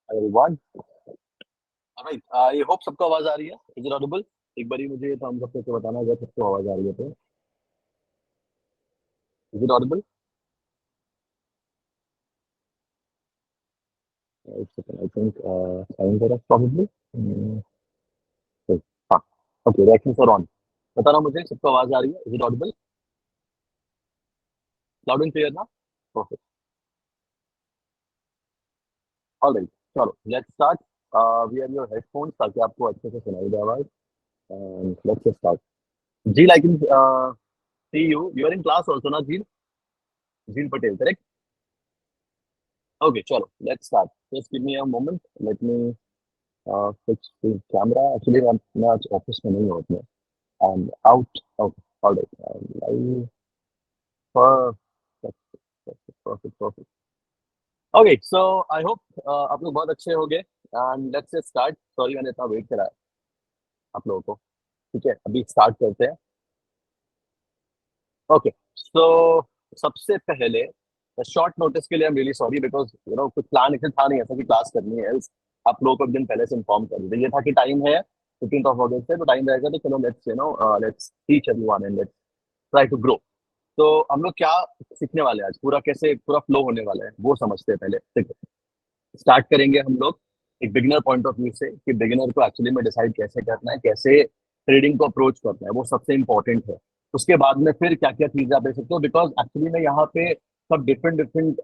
everyone. All right. I hope सबको आवाज आ रही है. Is it audible? एक बारी मुझे थम्स अप करके बताना अगर सबको आवाज आ रही है तो. Is it audible? It's okay. I think silent है probably. Hmm, okay. हाँ. Okay. Reactions are on. बताना मुझे सबको आवाज आ रही है. Is it audible? Loud and clear ना? Perfect. All right. चलो. Let's start. We have your headphones ताकि आपको अच्छे से सुनाई दे आवाज. And let's just start. Jeel, I can see you. You are in class also, na Jeel? Jeel Patel, correct? Okay. चलो. Let's start. Just give me a moment. Let me fix the camera. Actually, मैं आज office में नहीं हूँ अपने. I'm out. Okay, all right. Live. Perfect, perfect, perfect, perfect. Okay, so I hope आप लोग बहुत अच्छे होंगे. And let's just start. Sorry मैंने इतना वेट करा है आप लोगों को. ठीक है, अभी स्टार्ट करते हैं. ओके, सो सबसे पहले शॉर्ट नोटिस के लिए I am really sorry because कुछ प्लान ऐसे था नहीं ऐसा कि क्लास करनी है. else आप लोगों को एक दिन पहले से इन्फॉर्म कर दीजिए. ये था कि टाइम है 15 ऑफ अगस्त से, तो टाइम रहेगा तो चलो let's teach everyone and let's try to grow. तो हम लोग क्या सीखने वाले हैं आज, पूरा कैसे पूरा फ्लो होने वाला है वो समझते हैं पहले. ठीक है, स्टार्ट करेंगे हम लोग एक बिगिनर पॉइंट ऑफ व्यू से कि बिगिनर को एक्चुअली में डिसाइड कैसे करना है, कैसे ट्रेडिंग को अप्रोच करना है, वो सबसे इंपॉर्टेंट है. उसके बाद में फिर क्या क्या चीजें आप देख सकते हो, बिकॉज एक्चुअली में यहाँ पे सब डिफरेंट डिफरेंट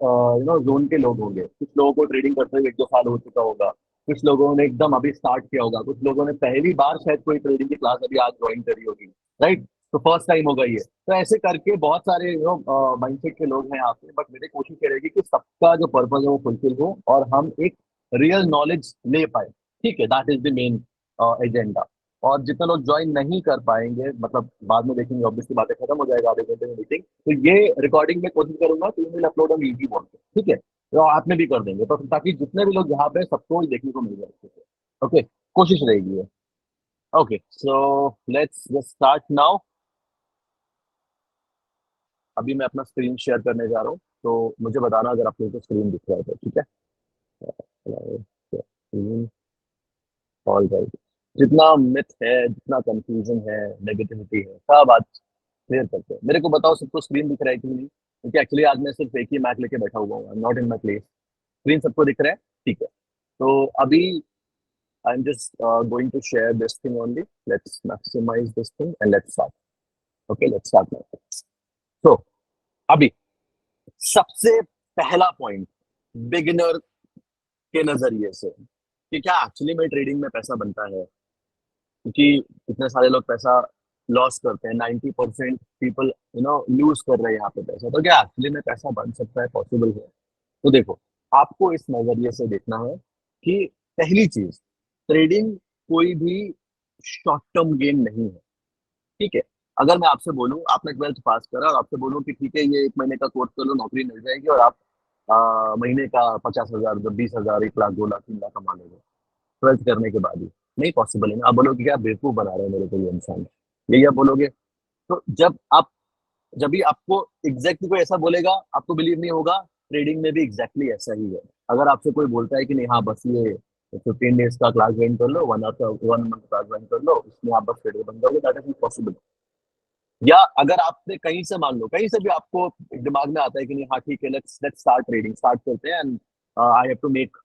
जोन के लोग होंगे. कुछ लोगों को ट्रेडिंग करते हुए 1-2 साल हो चुका होगा, कुछ लोगों ने एकदम अभी स्टार्ट किया होगा, कुछ लोगों ने पहली बार शायद कोई ट्रेडिंग की क्लास अभी आज ज्वाइन करी होगी. राइट, तो फर्स्ट टाइम होगा ये. तो ऐसे करके बहुत सारे माइंडसेट के लोग हैं यहाँ पे, बट मेरी कोशिश ये रहेगी कि सबका जो पर्पज है वो फुलफिल हो और हम एक रियल नॉलेज ले पाए. ठीक है, that is the main agenda. और जितने लोग ज्वाइन नहीं कर पाएंगे, मतलब बाद में देखेंगे, ऑब्वियसली बातें खत्म हो जाएगा आधे घंटे में मीटिंग, तो ये रिकॉर्डिंग में कोशिश करूंगा कि will upload on YouTube on. ठीक है, तो आप में भी कर देंगे तो ताकि जितने भी लोग यहाँ पे सबको ही देखने को मिल जाए. ओके, कोशिश रहेगी ये. Okay, so let's just start now. अभी मैं अपना स्क्रीन शेयर करने जा रहा हूँ, तो मुझे बताना अगर आप लोगों को स्क्रीन दिख रहा है तो. ठीक है, स्क्रीन. All right. जितना मिथ है, जितना कंफ्यूजन है, नेगेटिविटी है, सब आज क्लियर करते हैं. मेरे को बताओ सबको स्क्रीन दिख रहा है कि नहीं, क्योंकि एक्चुअली आज मैं सिर्फ एक ही मैक लेके बैठा हुआ हूँ. I am not in my place. Screen सबको दिख रहा है? ठीक है. तो अभी I am just going to share this thing only. Let's maximize this thing and let's start. Okay, let's start now. So अभी सबसे पहला पॉइंट बिगिनर के नजरिए से कि क्या एक्चुअली में ट्रेडिंग में पैसा बनता है, क्योंकि इतने सारे लोग पैसा लॉस करते हैं. 90% पीपल लूज कर रहे हैं यहाँ पे पैसा. तो क्या एक्चुअली में पैसा बन सकता है, पॉसिबल है? तो देखो, आपको इस नजरिए से देखना है कि पहली चीज, ट्रेडिंग कोई भी शॉर्ट टर्म गेम नहीं है. ठीक है, अगर मैं आपसे बोलूं आपने 12th पास करा और आपसे बोलूं कि ठीक है ये 1 महीने का कोर्स कर लो, नौकरी मिल जाएगी और आप महीने का 50,000, 20,000, 1 लाख, 2 लाख, 3 लाख कमा लोगे 12th करने के बाद ही. नहीं पॉसिबल है ना. आप बोलोगे क्या बेवकूफ बना रहे हैं मेरे को ये इंसान, यही आप बोलोगे. तो जब भी आपको एग्जैक्टली कोई ऐसा बोलेगा आपको बिलीव नहीं होगा. ट्रेडिंग में भी एग्जैक्टली ऐसा ही है. अगर आपसे कोई बोलता है कि नहीं हाँ बस ये 15 डेज का क्लास ज्वाइन कर लो, 1 आवर का 1 मंथ क्लास ज्वाइन कर लो, उसमें आप बस ट्रेडर बन जाओगे, दैट इज पॉसिबल. या अगर आपने कहीं से मान लो कहीं से भी आपको दिमाग में आता है कि नहीं हाँ ठीक है, let's let's start trading, start करते हैं and I have to make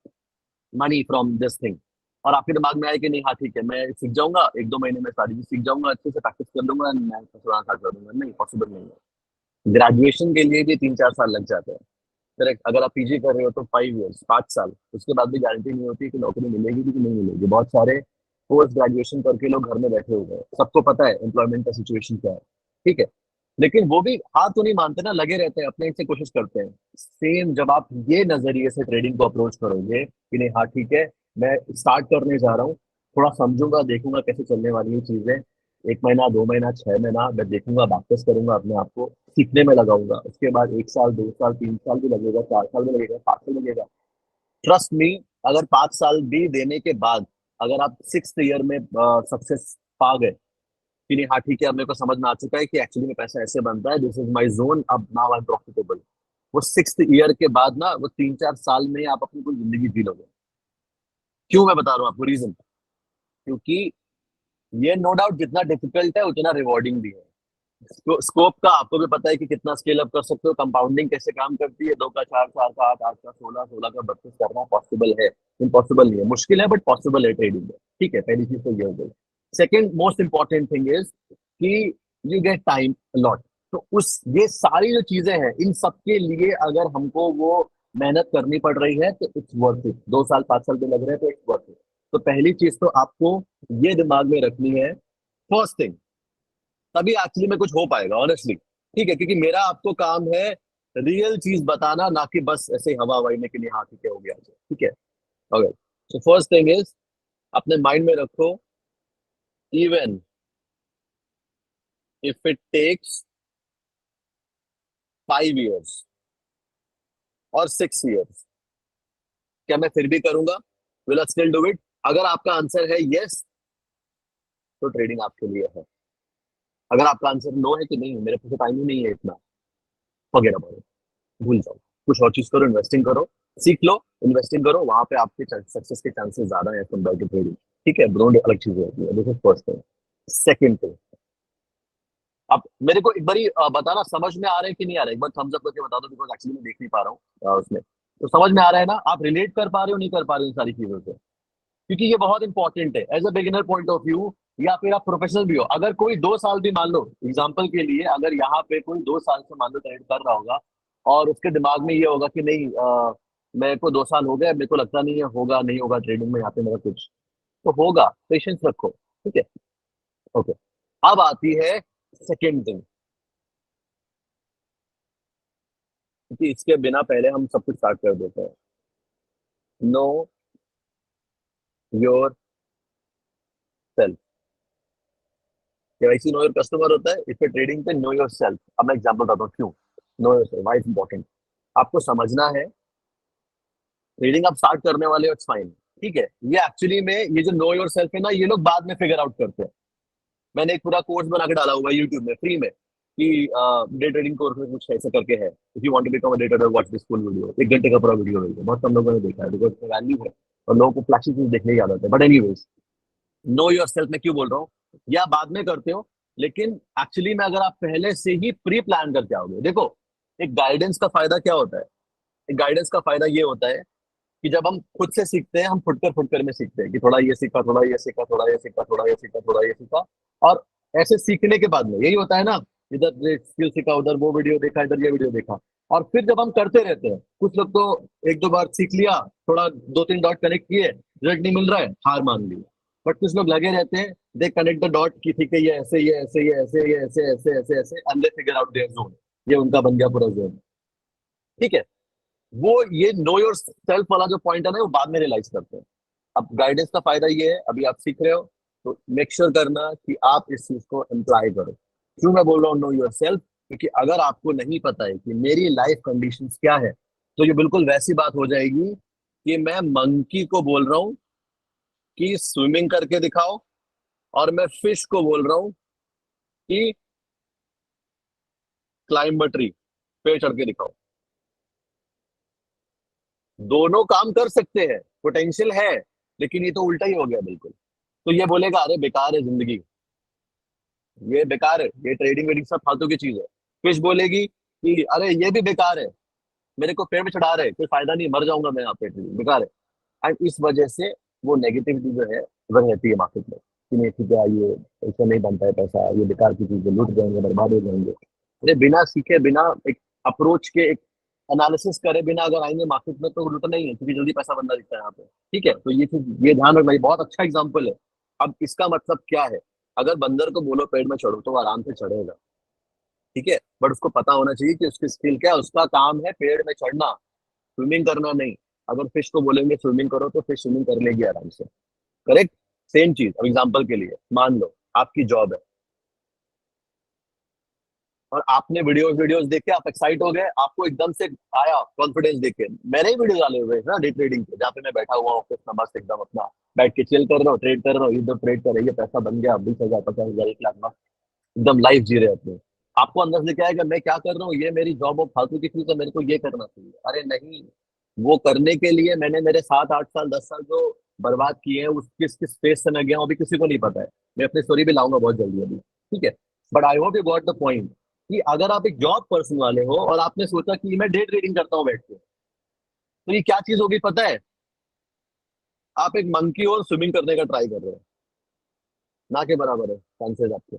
money from this thing. और आपके दिमाग में आया कि नहीं हाँ ठीक है, मैं सीख जाऊंगा 1-2 महीने में, सारी चीज सीख जाऊंगा, अच्छे से प्रैक्टिस कर लूंगा एंड मैं पैसा स्टार्ट कर दूंगा. नहीं, पॉसिबल नहीं है. ग्रेजुएशन के लिए भी 3-4 साल लग जाते हैं. करेक्ट, अगर आप पीजी कर रहे हो तो 5 ईयर्स, 5 साल. उसके बाद भी गारंटी नहीं होती कि नौकरी मिलेगी कि नहीं मिलेगी. बहुत सारे पोस्ट ग्रेजुएशन करके लोग घर में बैठे हुए हैं, सबको पता है एम्प्लॉयमेंट का सिचुएशन क्या है. ठीक है, लेकिन वो भी हाथ तो नहीं मानते ना, लगे रहते हैं अपने से कोशिश करते हैं. सेम जब आप ये नजरिए से ट्रेडिंग को अप्रोच करोगे कि नहीं हाँ ठीक है, मैं स्टार्ट करने जा रहा हूँ, थोड़ा समझूंगा, देखूंगा कैसे चलने वाली है चीजें, 1 महीना, 2 महीना, 6 महीना मैं देखूंगा, प्रैक्टिस करूंगा, अपने आप को सीखने में लगाऊंगा. उसके बाद 1 साल, 2 साल, 3 साल भी लगेगा, 4 साल भी लगेगा, 5 साल लगेगा. ट्रस्ट मी, अगर 5 साल भी देने के बाद अगर आप 6th ईयर में सक्सेस पा गए कि नहीं हाँ ठीक है, अब मेरे को समझ में आ चुका है कि एक्चुअली में पैसा ऐसे बनता है, दिस इज माई जोन, अब नाउ आई एम प्रॉफिटेबल, वो 6th ईयर के बाद ना वो 3-4 साल में आप अपनी पूरी जिंदगी जी लोगे. क्यों मैं बता रहा हूँ आपको रीजन, क्योंकि ये नो डाउट जितना डिफिकल्ट है उतना रिवॉर्डिंग भी है। स्कोप का आपको भी पता है कि कितना स्केल अप कर सकते हो, कंपाउंडिंग कैसे काम करती है, 2 का 4, 4 का 8, 8 का 16, 16 का 32 करना पॉसिबल है। इम्पॉसिबल नहीं है, मुश्किल है बट पॉसिबल है ट्रेडिंग में। ठीक है, पहली चीज तो ये हो गई। Second most important thing is कि यू गेट टाइम लॉट। तो उस ये सारी जो चीजें हैं इन सबके लिए अगर हमको वो मेहनत करनी पड़ रही है तो इट्स वर्थ इट। 2 साल 5 साल भी लग रहे हैं तो इट्स वर्थ इट। तो पहली चीज तो आपको ये दिमाग में रखनी है, फर्स्ट थिंग, तभी एक्चुअली में कुछ हो पाएगा ऑनेस्टली। ठीक है, क्योंकि मेरा आपको काम है रियल चीज बताना, ना कि बस ऐसे ही हवा हवाई में कि नहीं हाँ ठीक है हो गया। ठीक है, okay. So first thing is, अपने माइंड में रखो, even if it takes 5 years और 6 years, क्या मैं फिर भी करूंगा? Will I still do it? अगर आपका आंसर है यस, तो ट्रेडिंग आपके लिए है। अगर आपका आंसर नो है कि नहीं मेरे पास टाइम ही नहीं है इतना, फॉरगेट अबाउट इट, भूल जाओ। कुछ और चीज करो, इन्वेस्टिंग करो, सीख लो, इन्वेस्टिंग करो, वहां पे आपके सक्सेस के चांसेस ज्यादा है कंपेयर टू ट्रेडिंग। ठीक है, दोनों अलग चीजें होती है। This is first thing. Second thing, अब मेरे को एक बारी बताना समझ में आ रहा है कि नहीं आ रहा है, एक बार थम्स अप करके बता दो, बिकॉज एक्चुअली मैं देख नहीं पा रहा हूँ उसमें। तो समझ में आ रहा है ना? आप रिलेट कर पा रहे हो नहीं कर पा रहे हो इन सारी चीजों से? क्योंकि ये बहुत इंपॉर्टेंट है as a beginner point of view, या फिर आप प्रोफेशनल भी हो। अगर कोई 2 साल भी मान लो एग्जाम्पल के लिए, अगर यहाँ पे कोई 2 साल से मान लो ट्रेड कर रहा होगा और उसके दिमाग में ये होगा कि नहीं मेरे को 2 साल हो गए, मेरे को लगता नहीं है होगा नहीं होगा ट्रेडिंग में यहाँ पे मेरा कुछ, तो होगा, पेशेंस रखो। ठीक है, ओके। अब आती है सेकेंड थिंग, क्योंकि इसके बिना पहले हम सब कुछ स्टार्ट कर देते हैं। Know your self. KYC know your customer होता है, इस पे ट्रेडिंग पे नो योर सेल्फ। अब मैं एग्जांपल बताता हूँ क्यों know your self, why it's important. आपको समझना है, ट्रेडिंग आप स्टार्ट करने वाले हो, इट्स फाइन। ठीक है, ये एक्चुअली में ये जो नो योर सेल्फ है ना, ये लोग बाद में फिगर आउट करते हैं। मैंने एक पूरा कोर्स बना के डाला हुआ है यूट्यूब में फ्री में, कि डे ट्रेडिंग कोर्स में कुछ ऐसे करके है, if you want to become a day trader watch this full video. 1 घंटे का पूरा वीडियो है, बहुत कम लोगों ने देखा है बिकॉज वैल्यू है और लोगों को फ्लैशी चीज देखने की आदत है। But anyways, know your self में क्यों बोल रहा हूँ, या बाद में करते हो, लेकिन एक्चुअली में अगर आप पहले से ही प्री प्लान करके आओगे, देखो एक गाइडेंस का फायदा क्या होता है? एक गाइडेंस का फायदा ये होता है कि जब हम खुद से सीखते हैं, हम फुटकर फुटकर में सीखते हैं कि थोड़ा ये सीखा, थोड़ा ये सीखा, थोड़ा ये सीखा, थोड़ा ये सीखा, थोड़ा ये सीखा। और ऐसे सीखने के बाद में यही होता है ना, इधर स्किल सीखा, उधर वो वीडियो देखा, इधर ये वीडियो देखा, और फिर जब हम करते रहते हैं, कुछ लोग तो 1 2 बार सीख लिया, थोड़ा 2 3 डॉट कनेक्ट किए, रिजल्ट नहीं मिल रहा है, हार मान ली। बट कुछ लोग लगे रहते हैं, दे कनेक्ट द डॉट की ठीक है ये ऐसे, ये ऐसे, ये ऐसे, ये ऐसे, ऐसे ऐसे ऐसे, and they figure out their zone. ये उनका बन गया पूरा जोन। ठीक है, वो ये नो योर सेल्फ वाला जो पॉइंट है ना, वो बाद में रियलाइज करते हैं। अब गाइडेंस का फायदा ये है, अभी आप सीख रहे हो तो मेक श्योर करना कि आप इस चीज को अप्लाई करो। क्यों मैं बोल रहा हूँ नो योर सेल्फ? क्योंकि अगर आपको नहीं पता है कि मेरी लाइफ कंडीशंस क्या है, तो ये बिल्कुल वैसी बात हो जाएगी कि मैं मंकी को बोल रहा हूँ कि स्विमिंग करके दिखाओ, और मैं फिश को बोल रहा हूँ कि क्लाइंब ट्री, पेड़ चढ़ के दिखाओ। दोनों काम कर सकते हैं, पोटेंशियल है, लेकिन ये तो उल्टा ही हो गया बिल्कुल। तो ये बोलेगा अरे बेकार है जिंदगी, ये बेकार है, ये ट्रेडिंग वेडिंग सब फालतू की चीज है। फिश बोलेगी कि अरे ये भी बेकार है, मेरे को पेड़ में चढ़ा रहे, कोई फायदा नहीं, मर जाऊंगा मैं यहाँ पे, बेकार है। एंड इस वजह से वो नेगेटिविटी जो है वह रहती है मार्केट में, कि नहीं ठीक है ये ऐसा नहीं बनता है पैसा, ये बेकार की चीजें, लूट जाएंगे, बर्बाद हो जाएंगे। अरे बिना सीखे, बिना एक अप्रोच के, एक एनालिसिस करे बिना अगर आएंगे मार्केट में तो लूटना ही है, क्योंकि जल्दी पैसा बनना दिखता है यहाँ पे। ठीक है, तो ये चीज ये ध्यान रखना, ये बहुत अच्छा एग्जाम्पल है। अब इसका मतलब क्या है? अगर बंदर को बोलो पेड़ में चढ़ो तो वो आराम से चढ़ेगा। ठीक है, बट उसको पता होना चाहिए कि उसकी स्किल क्या है, उसका काम है पेड़ में चढ़ना, स्विमिंग करना नहीं। अगर फिश को बोलेंगे स्विमिंग करो तो फिश स्विमिंग कर लेगी आराम से। करेक्ट। सेम चीज, अब एग्जाम्पल के लिए मान लो आपकी जॉब है, और आपने वीडियोस वीडियोस देख के आप एक्साइट हो गए, आपको एकदम से आया कॉन्फिडेंस देख के। मैंने ही वीडियो डाले हुए हैं ना डे ट्रेडिंग के, जहाँ पे मैं बैठा हुआ ऑफिस में मस्त एकदम अपना बैठ के चिल कर रहा हूँ, ट्रेड कर रहा हूँ, इधर ट्रेड कर रही है, पैसा बन गया 20 हजार 50 हजार 1 लाख में, एकदम लाइफ जी रहे अपने। आपको अंदर से क्या है कि मैं क्या कर रहा हूँ, ये मेरी जॉब और फालतू की चीज है, मेरे को ये करना चाहिए। अरे नहीं, वो करने के लिए मैंने मेरे 7 8 साल 10 साल जो बर्बाद किए हैं, उस किस किस फेज से मैं गया हूँ अभी किसी को नहीं पता है। मैं अपनी स्टोरी भी लाऊंगा बहुत जल्दी अभी, ठीक है। But I hope you got the point कि अगर आप एक जॉब पर्सन वाले हो और आपने सोचा कि मैं डे ट्रेडिंग करता हूँ बैठ के, तो ये क्या चीज होगी पता है? आप एक मंकी और स्विमिंग करने का ट्राई कर रहे हो, ना के बराबर है चांसेस आपके।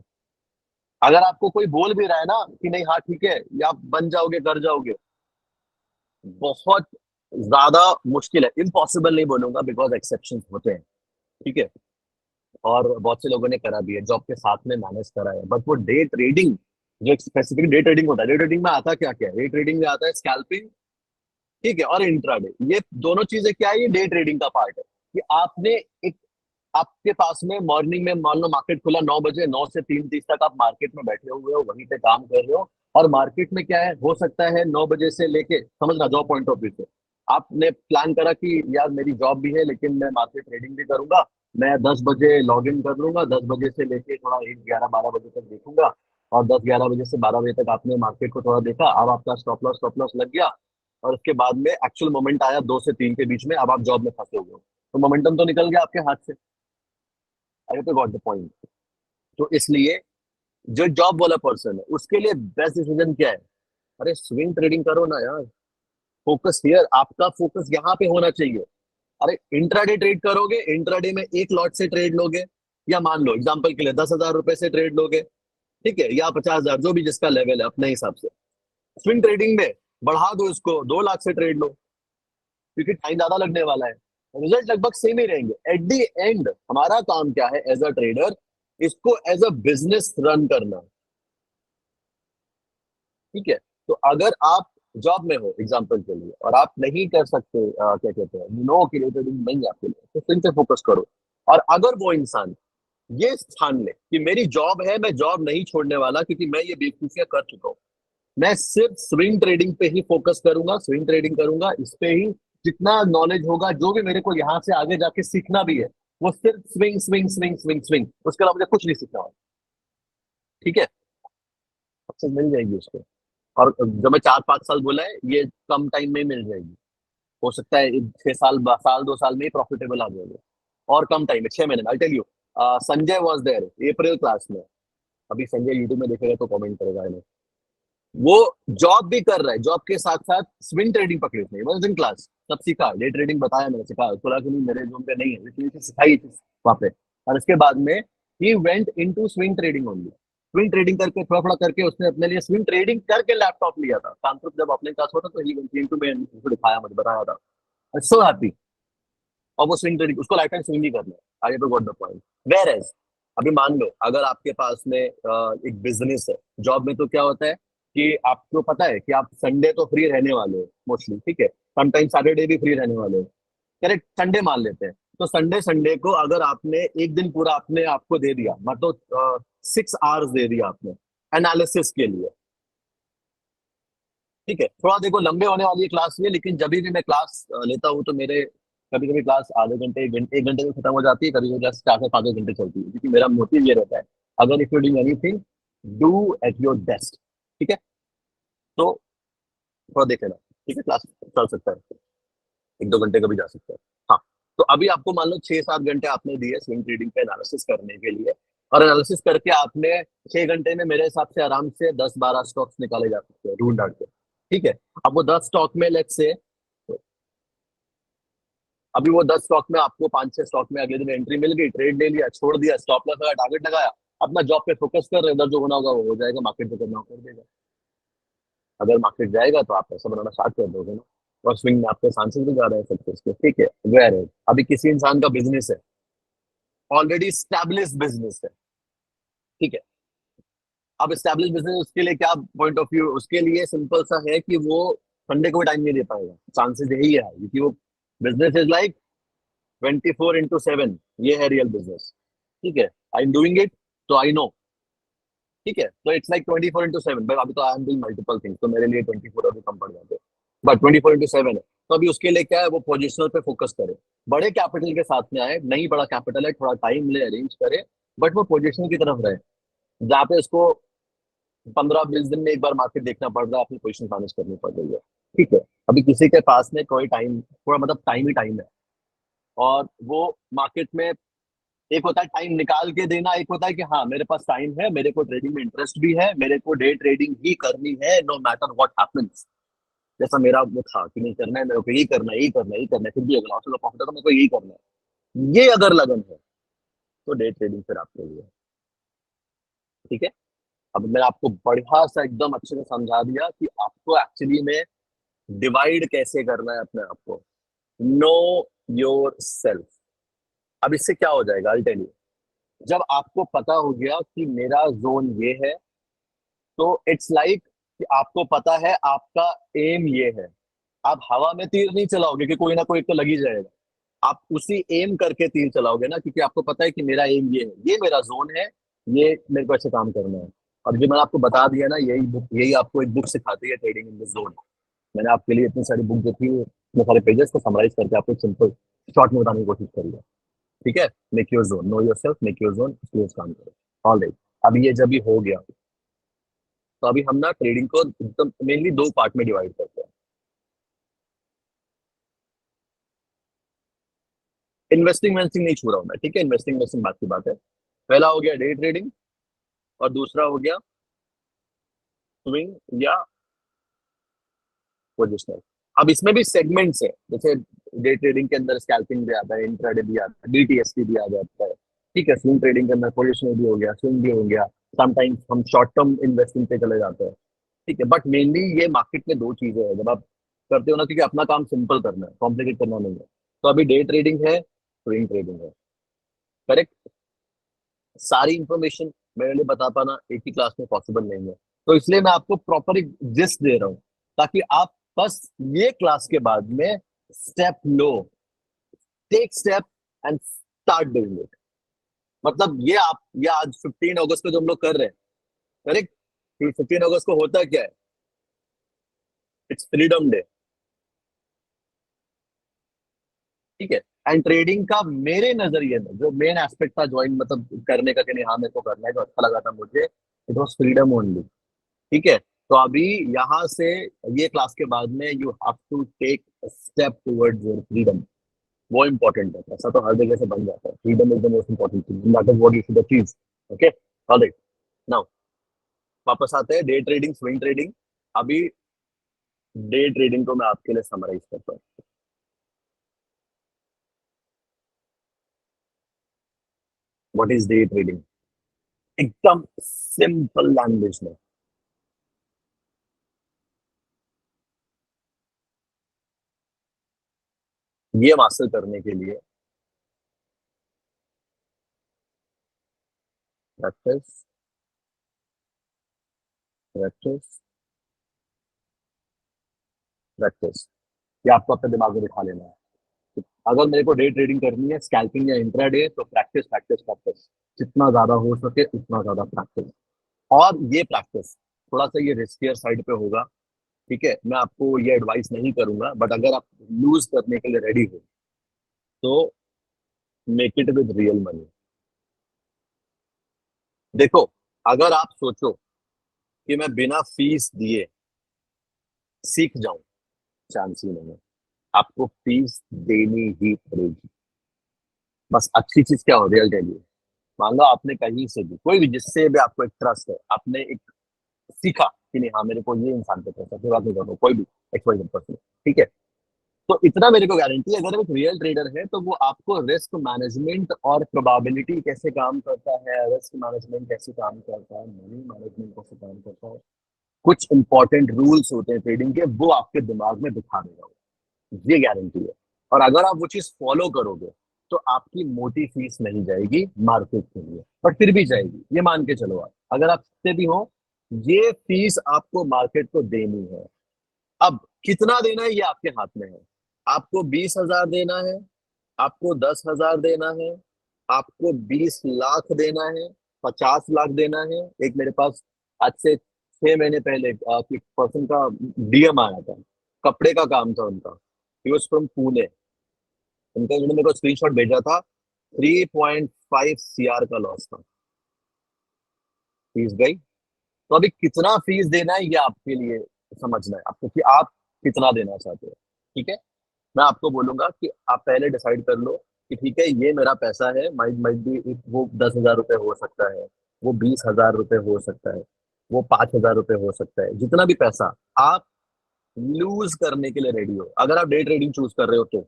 अगर आपको कोई बोल भी रहा है ना कि नहीं हाँ ठीक है, ये आप बन जाओगे कर जाओगे, बहुत ज्यादा मुश्किल है, इम्पॉसिबल नहीं बोलूंगा बिकॉज एक्सेप्शन होते हैं, ठीक है। और बहुत से लोगों ने करा भी है, जॉब के साथ में मैनेज करा है, बट वो डे ट्रेडिंग, जो एक स्पेसिफिक डे ट्रेडिंग होता है, डे ट्रेडिंग में आता क्या क्या है? डे ट्रेडिंग में आता है स्कैल्पिंग, ठीक है, और इंट्राडे। ये दोनों चीजें क्या है? ये डे ट्रेडिंग का पार्ट है कि आपने एक, आपके पास में मॉर्निंग में मान लो मार्केट खुला 9 बजे, 9 से 3:30 तक आप मार्केट में बैठे हुए हो, वहीं पे काम कर रहे हो। और मार्केट में क्या है, हो सकता है 9 बजे से लेके, समझना जॉब पॉइंट ऑफ व्यू से, आपने प्लान करा कि यार मेरी जॉब भी है लेकिन मैं मार्केट ट्रेडिंग भी करूंगा, मैं 10 बजे लॉग इन कर लूंगा, 10 बजे से लेके थोड़ा 1, 11, 12 बजे तक देखूंगा, और 10, 11 बजे से 12 बजे तक आपने मार्केट को थोड़ा देखा, अब आपका स्टॉप लॉस लग गया, और उसके बाद में एक्चुअल मोमेंट आया 2 से 3 के बीच में, अब आप जॉब में फंसे हुए हो, तो मोमेंटम तो निकल गया आपके हाथ से। आई तो गॉट द पॉइंट। तो इसलिए जो जॉब वाला पर्सन है उसके लिए बेस्ट डिसीजन क्या है? अरे स्विंग ट्रेडिंग करो ना यार, फोकस हियर, आपका फोकस यहाँ पे होना चाहिए। अरे इंट्राडे ट्रेड करोगे, इंट्राडे में एक लॉट से ट्रेड लोगे, या मान लो एग्जांपल के लिए 10,000 रुपए से ट्रेड लोगे, ठीक है, या 50,000, जो भी जिसका लेवल है अपने हिसाब से। स्विंग ट्रेडिंग में बढ़ा दो इसको, 2 लाख से ट्रेड लो, क्योंकि टाइम ज्यादा लगने वाला है, रिजल्ट लगभग सेम ही रहेंगे। एट द एंड हमारा काम क्या है एज अ ट्रेडर? इसको एज अ बिजनेस रन करना, ठीक है। तो अगर आप जॉब में हो एग्जाम्पल के लिए और आप नहीं कर सकते, क्या कहते हैं, नो कि ट्रेडिंग नहीं है आपके लिए, तो फिर से फोकस करो। और अगर वो इंसान ये ठान ले कि मेरी जॉब है, मैं जॉब नहीं छोड़ने वाला क्योंकि मैं ये बेवकूफियां कर चुका हूँ, मैं सिर्फ स्विंग ट्रेडिंग पे ही फोकस करूंगा, स्विंग ट्रेडिंग करूंगा, इस पे ही जितना नॉलेज होगा, जो भी मेरे को यहाँ से आगे जाके सीखना भी है, वो सिर्फ swing swing swing swing swing, उसके अलावा मुझे कुछ नहीं सीखना होगा, ठीक है। सक्सेस मिल जाएगी उसको। और जो मैं 4-5 साल बोला है, ये कम टाइम में ही मिल जाएगी। हो सकता है 6 साल, साल 2 साल में ही प्रॉफिटेबल आ जाएगा, और कम टाइम में 6 महीने। I tell you, Sanjay was there April class में, अभी संजय यूट्यूब में देखेगा तो कमेंट करेगा इन्हें। वो जॉब भी कर रहा है, जॉब के साथ साथ स्विंग ट्रेडिंग पकड़ी उसने, वॉज इन क्लास, सब सीखा, डे ट्रेडिंग बताया मैंने, सिखाया उसको, लगा कि नहीं मेरे जोन पे नहीं है, लेकिन इसे सिखाई वहां पे। और उसके बाद में he went into swing trading only. Swing trading करके थोड़ा थोड़ा करके उसने अपने लिए स्विंग ट्रेडिंग करके लैपटॉप लिया था, कानपुर जब अपने क्लास होता तो ही वेंट इनटू, मैं उसको दिखाया, मुझे बताया था, सो हैप्पी। और वो स्विंग ट्रेडिंग उसको लाइफ टाइम स्विंग ही करना है, आई तो got the point. Whereas अभी मान लो अगर आपके पास में एक बिजनेस है, जॉब में तो क्या होता है कि आपको पता है कि आप संडे तो फ्री रहने वाले हो मोस्टली, ठीक है, समटाइम सैटरडे भी फ्री रहने वाले हो, करेक्ट, संडे मान लेते हैं, तो संडे संडे को अगर आपने एक दिन पूरा अपने आपको दे दिया, मतलब 6 आवर्स दे दिया आपने एनालिसिस के लिए, ठीक है, थोड़ा देखो लंबे होने वाली है क्लास ये, लेकिन जब भी मैं क्लास लेता हूँ तो मेरे कभी कभी क्लास आधे घंटे 1 घंटे में खत्म हो जाती है, कभी कभी क्लास 4 से 5 घंटे चलती है, क्योंकि मेरा मोटिव ये रहता है, अगर if you doing anything, do at your best, ठीक है। तो थोड़ा देख लेना, ठीक है, क्लास चल सकता है, 1-2 घंटे का भी जा सकता है। हाँ, तो अभी आपको मान लो 6-7 घंटे आपने दिए स्विंग ट्रेडिंग पे एनालिसिस करने के लिए, और एनालिसिस करके आपने 6 घंटे में मेरे हिसाब से आराम से 10-12 स्टॉक्स निकाले जा सकते हैं ढूंढ ढांड के, ठीक है। अब वो 10 स्टॉक में लेट्स से, अभी वो 10 स्टॉक में आपको 5-6 स्टॉक में अगले दिन एंट्री मिल गई, ट्रेड ले लिया, छोड़ दिया, स्टॉप लॉस लगा, टारगेट लगाया, अपना जॉब पे फोकस कर रहे हो, उधर जो होना होगा वो हो जाएगा, मार्केट जो करना हो कर देगा। अगर मार्केट जाएगा तो आप पैसा बनाना स्टार्ट कर दोगे ना, और स्विंग में आपके चांसेस भी ज्यादा है सक्सेस के, ठीक है। वेयर है अभी किसी इंसान का बिजनेस है, ऑलरेडी स्टैब्लिश बिजनेस है, ठीक है। अब स्टैब्लिश बिजनेस उसके लिए क्या पॉइंट ऑफ व्यू, उसके लिए सिंपल सा है कि वो संडे को भी टाइम नहीं दे पाएगा, चांसेस यही है, क्योंकि वो बिजनेस इज लाइक 24/7, ये है रियल बिजनेस, ठीक है। आई एम डूइंग इट, तो आई नो, ठीक है, तो इट्स लाइक 24/7, भाई अभी तो I am doing multiple things, तो मेरे लिए 24 अभी कम पड़ जाते हैं, बट 24/7 है। तो अभी उसके लिए क्या है, वो पोजिशनल पे फोकस करे, बड़े कैपिटल के साथ में आए, नहीं बड़ा कैपिटल है, थोड़ा टाइम ले अरेंज करे, बट वो पोजिशनल की तरफ रहे, जहाँ पे उसको 15-20 दिन में एक बार मार्केट देखना पड़ रहा है, अपनी पोजिशन मैनेज करनी पड़ रही है, ठीक है। अभी किसी के पास में कोई टाइम, थोड़ा मतलब टाइम ही टाइम है, और वो मार्केट में एक होता है टाइम निकाल के देना, एक होता है कि हाँ मेरे पास टाइम है, मेरे को ट्रेडिंग में इंटरेस्ट भी है, मेरे को डे ट्रेडिंग ही करनी है नो मैटर व्हाट हैपेंस। जैसा मेरा वो था कि नहीं करना है मेरे को, यही करना है, यही करना है, यही करना है, फिर भी अगर लॉस का प्रॉफिट है तो मेरे को यही करना है, ये अगर लगन है तो डे ट्रेडिंग फिर आपके लिए है। ठीक है। अब मैंने आपको बढ़िया सा एकदम अच्छे से समझा दिया कि आपको एक्चुअली में डिवाइड कैसे करना है अपने आप को। Know your self. अब इससे क्या हो जाएगा, आई टेल यू। जब आपको पता हो गया कि मेरा जोन ये है, तो इट्स लाइक कि आपको पता है आपका एम ये है। आप हवा में तीर नहीं चलाओगे कि कोई ना कोई तो लग ही जाएगा। आप उसी एम करके तीर चलाओगे ना, क्योंकि आपको पता है कि मेरा एम ये है, ये मेरा जोन है, ये मेरे को ऐसे काम करना है। और जो मैंने आपको बता दिया ना, यही बुक, यही आपको एक बुक सिखाती है, ट्रेडिंग इन द जोन। मैंने आपके लिए इतनी सारी बुक जो थी, इतने सारे पेजेस को समराइज करके आपको सिंपल शॉर्ट में बताने की कोशिश करी है। ठीक है। Make your zone, know your self, make your zone, इसलिए उस काम करो। All right. अब ये जब भी हो गया, तो अभी हम ना ट्रेडिंग को एकदम मेनली दो पार्ट में डिवाइड करते हैं। इन्वेस्टिंग इन्वेस्टिंग नहीं छू रहा हूं मैं, ठीक है, इन्वेस्टिंग इन्वेस्टिंग बात की बात है। पहला हो गया डे ट्रेडिंग, और दूसरा हो गया स्विंग या पोजिशनल। अब इसमें भी सेगमेंट्स है, जैसे डे ट्रेडिंग के अंदर स्कैल्पिंग भी आता है, इंट्राडे भी आता है, डीटीएसपी भी आ जाता है। ठीक है। स्विंग ट्रेडिंग के अंदर पोजिशनल भी हो गया, स्विंग भी हो गया। समटाइम्स हम शॉर्ट टर्म इन्वेस्टिंग पे चले जाते हैं। ठीक है। बट मेनली ये मार्केट में दो चीजें हैं जब आप करते हो ना, क्योंकि अपना काम सिंपल करना है, कॉम्प्लिकेट करना नहीं है। तो अभी डे ट्रेडिंग है, स्विंग ट्रेडिंग है। करेक्ट। सारी इंफॉर्मेशन मेरे लिए बता पाना एक ही क्लास में पॉसिबल नहीं है, तो इसलिए मैं आपको प्रॉपर एक जिस्ट दे रहा हूँ, ताकि आप बस ये क्लास के बाद में स्टेप लो, take step and start doing it. मतलब ये आज 15 अगस्त को जो हम लोग कर रहे हैं, करेक्ट। 15 अगस्त को होता क्या है? It's freedom day. ठीक है। एंड ट्रेडिंग का मेरे नजरिए में जो मेन एस्पेक्ट था ज्वाइन मतलब करने का, कि नहीं हाँ मेरे को करना है, जो अच्छा लगा था मुझे, इट वॉज फ्रीडम ओनली। ठीक है। तो अभी यहाँ से ये क्लास के बाद में you have to take step towards your freedom. वो इंपॉर्टेंट है, ऐसा तो हर जगह से बन जाता है। Freedom is the most important thing, that is what you should achieve. Okay. Alright. Now वापस आते हैं डे ट्रेडिंग, स्विंग ट्रेडिंग। अभी डे ट्रेडिंग को मैं आपके लिए समराइज करता हूँ। What is day trading? एकदम सिंपल लैंग्वेज में, ये हासिल करने के लिए प्रैक्टिस, प्रैक्टिस, प्रैक्टिस, ये आपको अपने दिमाग में बिठा लेना है। अगर मेरे को डे ट्रेडिंग करनी है, स्कैल्पिंग या इंट्राडे, तो प्रैक्टिस, प्रैक्टिस, प्रैक्टिस। जितना ज्यादा हो सके उतना ज्यादा प्रैक्टिस। और ये प्रैक्टिस थोड़ा सा ये रिस्कियर साइड पे होगा। ठीक है। मैं आपको ये एडवाइस नहीं करूंगा, बट अगर आप लूज करने के लिए रेडी हो, तो make it with real money. देखो, अगर आप सोचो कि मैं बिना फीस दिए सीख जाऊं, चांस ही नहीं है। आपको फीस देनी ही पड़ेगी। बस अच्छी चीज क्या हो रही है, टेल। मान लो आपने कहीं से भी, कोई भी जिससे भी आपको एक ट्रस्ट है, आपने एक सीखा कि नहीं हाँ मेरे को ये इंसान पे ट्रस्ट है, फिर बात नहीं करो कोई भी XYZ पर्सन। ठीक है। तो इतना मेरे को गारंटी है, अगर वो एक रियल ट्रेडर है तो वो आपको रिस्क मैनेजमेंट और प्रोबेबिलिटी कैसे काम करता है, रिस्क मैनेजमेंट कैसे काम करता है, मनी मैनेजमेंट कैसे काम करता है, कुछ इंपॉर्टेंट रूल्स होते हैं ट्रेडिंग के, वो आपके दिमाग में बिठा देगा, ये गारंटी है। और अगर आप वो चीज फॉलो करोगे, तो आपकी मोटी फीस नहीं जाएगी मार्केट के लिए, बट फिर भी जाएगी, ये मान के चलो। आप अगर आप सीखते भी हो, ये फीस आपको मार्केट को देनी है। अब कितना देना है ये आपके हाथ में है। आपको 20,000 देना है, आपको 10,000 देना है, आपको 20 लाख देना है, 50 लाख देना है। एक मेरे पास आज से 6 महीने पहले एक पर्सन का DM आया था, कपड़े का काम था उनका। He was from Pune. उनका उन्होंने मेरे को स्क्रीनशॉट भेजा था, 3.5 CR का लॉस था, फीस गई। तो अभी कितना फीस देना है ये आपके लिए समझना है आपको, कि आप कितना देना चाहते हो। ठीक है। मैं आपको बोलूंगा कि आप पहले डिसाइड कर लो कि ठीक है ये मेरा पैसा है, माइट माइट भी वो 10,000 रुपये हो सकता है, वो 20,000 रुपये हो सकता है, वो 5,000 रुपये हो सकता है, जितना भी पैसा आप लूज करने के लिए रेडी हो, अगर आप डे ट्रेडिंग चूज कर रहे हो तो।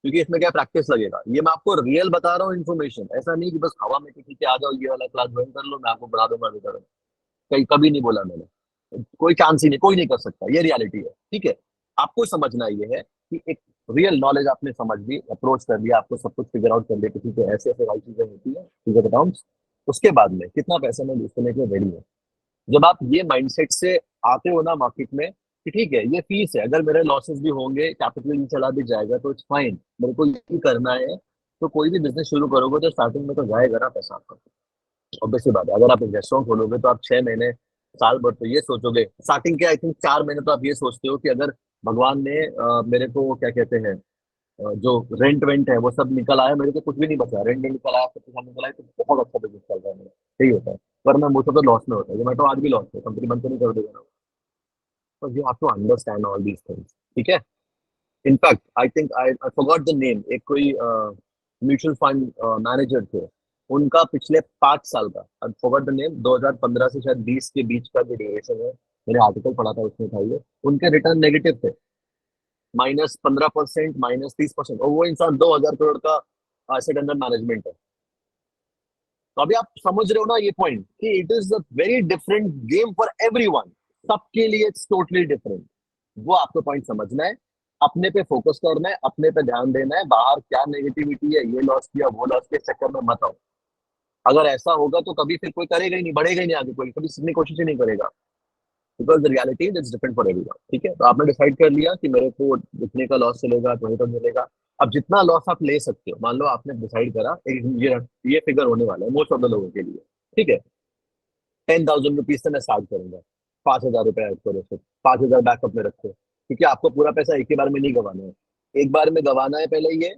क्योंकि इसमें क्या प्रैक्टिस लगेगा, ये मैं आपको रियल बता रहा हूँ इन्फॉर्मेशन, ऐसा नहीं कि बस हवा में कि ठीक है आ जाओ ये वाला क्लास ज्वाइन कर लो मैं आपको बना दूंगा अभी करो। कहीं कभी नहीं बोला मैंने, कोई चांस ही नहीं, कोई नहीं कर सकता, ये रियलिटी है। ठीक है, आपको समझना ये है कि एक रियल नॉलेज आपने समझ ली, अप्रोच कर लिया, आपको सब कुछ फिगर आउट कर लिया कि ठीक है ऐसे ऐसे वाली चीजें होती है, फिगर अकाउंट्स। उसके बाद में कितना पैसा मैं यूज करने के लिए रेडी हूँ। जब आप ये माइंडसेट से आते हो ना मार्केट में कि ठीक है ये फीस है, अगर मेरे लॉसेस भी होंगे, कैपिटल भी चला भी जाएगा तो इट्स फाइन, मेरे को ये करना है। तो कोई भी बिजनेस शुरू करोगे तो स्टार्टिंग में तो जाएगा ना पैसा आपका। ऑब्वियसली बात है, अगर आप एक रेस्टोरेंट खोलोगे तो आप 6 महीने, साल भर तो ये सोचोगे, स्टार्टिंग के आई थिंक 4 महीने तो आप ये सोचते हो कि अगर भगवान ने मेरे को क्या कहते हैं, जो रेंट वेंट है वो सब निकल आया, मेरे को कुछ भी नहीं बचा, रेंट नहीं निकल आया, सब कुछ निकल आया, तो बहुत अच्छा बिजनेस चल रहा है मेरा, यही होता है। पर मैं मोस्ट ऑफ द लॉस में होता है, जोमेटो आज भी लॉस है, कंपनी बंद तो नहीं कर देगा ना। तो you have to understand all these things. ठीक है, in fact I think I forgot the name, एक कोई म्यूचुअल फंड मैनेजर थे, उनका पिछले 5 साल का, आई फॉरगॉट द नेम, 2015 से शायद 20 के बीच का जो ड्यूरेशन है, मैंने आर्टिकल पढ़ा था उसमें था ये, उनके रिटर्न नेगेटिव थे, -15%, -30%, और वो इंसान 2,000 करोड़ का एसेट अंडर मैनेजमेंट है। तो अभी आप समझ रहे हो ना ये पॉइंट कि it is a very different game for everyone, सबके लिए इट्स टोटली डिफरेंट। वो आपको पॉइंट समझना है, अपने पे फोकस करना है, अपने पे ध्यान देना है, बाहर क्या नेगेटिविटी है, ये लॉस किया वो लॉस किया चक्कर में मत आओ। अगर ऐसा होगा तो कभी फिर कोई करेगा ही नहीं, बढ़ेगा ही नहीं आगे, कोई कभी सीखने की कोशिश ही नहीं करेगा। Because the reality is different for everyone. ठीक है, तो आपने डिसाइड कर लिया कि मेरे को इतने का लॉस चलेगा, 20 का मिलेगा। अब जितना लॉस आप ले सकते हो, मान लो आपने डिसाइड करा ये फिगर होने वाला है मोस्ट ऑफ द लोगों के लिए। ठीक है, 10,000 रुपीज से मैं स्टार्ट करूंगा, 5,000 रुपए ऐड करो, फिर 5,000 बैकअप में रखो, क्योंकि आपको पूरा पैसा एक ही बार में नहीं गंवाना है, एक बार में गंवाना है पहले ये।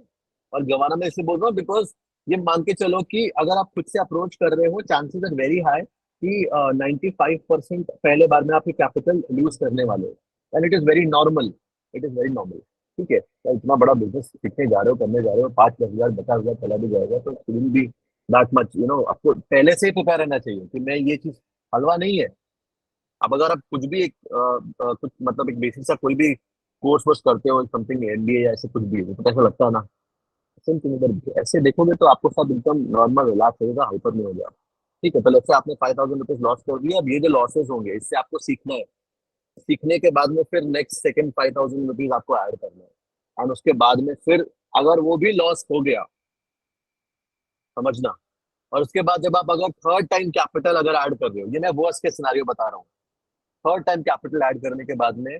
और गंवाना मैं इसलिए बोल रहा हूँ बिकॉज ये मान के चलो कि अगर आप खुद से अप्रोच कर रहे हो, चांसेस आर वेरी हाई कि 95% पहले बार में आपके कैपिटल लूज करने वाले हो, and it is very normal, it is very normal. ठीक है, तो इतना बड़ा बिजनेस सीखने जा रहे हो, करने जा रहे हो, 5-10 हजार 50,000 चला भी जाएगा तो भी दैट मच, आपको पहले से ही प्रिपेयर रहना चाहिए कि मैं ये चीज हलवा नहीं है। अब अगर आप कुछ भी एक कुछ मतलब एक बेसिक सा कोई भी कोर्स वोर्स करते हो, समथिंग एमबीए या ऐसे कुछ भी तो कैसा लगता है ना, सेम थिंग इधर भी। ऐसे देखोगे तो आपको सब एकदम नॉर्मल रिलैक्स होगा, हाइपर नहीं हो जाएगा। ठीक है, तो लेट्स से आपने 5,000 रुपीज लॉस कर दिया, अब ये जो लॉसेस होंगे इससे आपको सीखना है, सीखने के बाद में फिर नेक्स्ट सेकंड 5,000 रुपीज आपको ऐड करना है, एंड उसके बाद में फिर अगर वो भी लॉस हो गया, समझना। और उसके बाद जब आप अगर थर्ड टाइम कैपिटल अगर ऐड कर रहे हो, ये मैं वर्स्ट के सिनारियो बता रहा हूँ, थर्ड टाइम कैपिटल ऐड करने के बाद में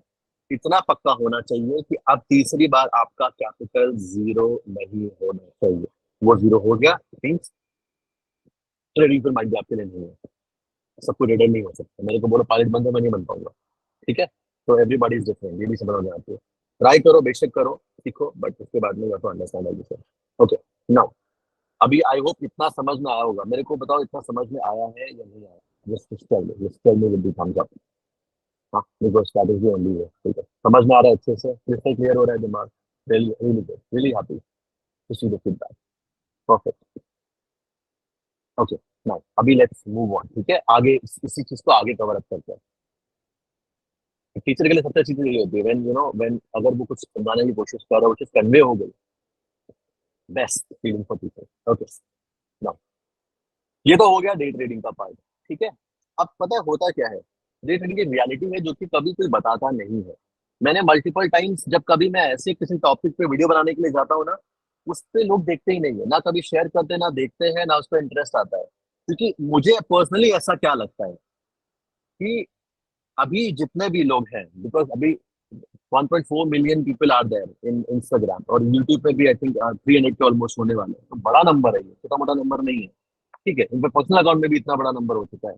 इतना पक्का होना चाहिए कि अब तीसरी बार आपका कैपिटल जीरो नहीं होना चाहिए। वो जीरो हो गया मीन्स ट्रेडिंग फिर माइंड भी आपके लिए नहीं है, सब कुछ रिटर्न नहीं हो सकता, मेरे को बोलो पायलट बन जाओ मैं नहीं बन पाऊंगा। ठीक है, तो एवरीबॉडी इज डिफरेंट, ये भी समझ में आती है। ट्राई करो, बेशक करो, सीखो, बट उसके बाद में आपको अंडरस्टैंड आएगी सर। ओके, नाउ अभी आई होप इतना समझ में आया होगा, मेरे को बताओ इतना समझ में आया है या नहीं आया। Just tell me with the thumbs up. हाँ, बिकॉज स्ट्रैटेजी ओनली है। ठीक है, समझ में आ रहा है अच्छे से, क्रिस्टल क्लियर हो रहा है दिमाग। Really really good, really happy to see the feedback. Perfect. Okay, now अभी लेट्स मूव ऑन। ठीक है, आगे इसी चीज को आगे कवर अप करते हैं। टीचर के लिए सबसे अच्छी चीज ये होती है व्हेन व्हेन अगर वो कुछ समझाने की कोशिश कर रहा है, वो चीज कन्वे हो गई, best feeling for teacher. Okay, now ये तो हो गया डे ट्रेडिंग का पार्ट। ठीक है, अब पता है होता क्या है, डे ट्रेडिंग की रियलिटी है जो कि कभी कोई बताता नहीं है। मैंने मल्टीपल टाइम्स जब कभी मैं ऐसे किसी टॉपिक पे वीडियो बनाने के लिए जाता हूँ ना, उस पे लोग देखते ही नहीं है, ना कभी शेयर करते, ना देखते हैं, ना उस पर इंटरेस्ट आता है। क्योंकि मुझे पर्सनली ऐसा क्या लगता है कि अभी जितने भी लोग हैं, बिकॉज अभी 1.4 million people are there in Instagram, और यूट्यूब पे भी आई थिंक 300 के ऑलमोस्ट होने वाले हैं, तो बड़ा नंबर है, ये छोटा मोटा नंबर नहीं है। ठीक है, इन पर्सनल अकाउंट में भी इतना बड़ा नंबर हो चुका है।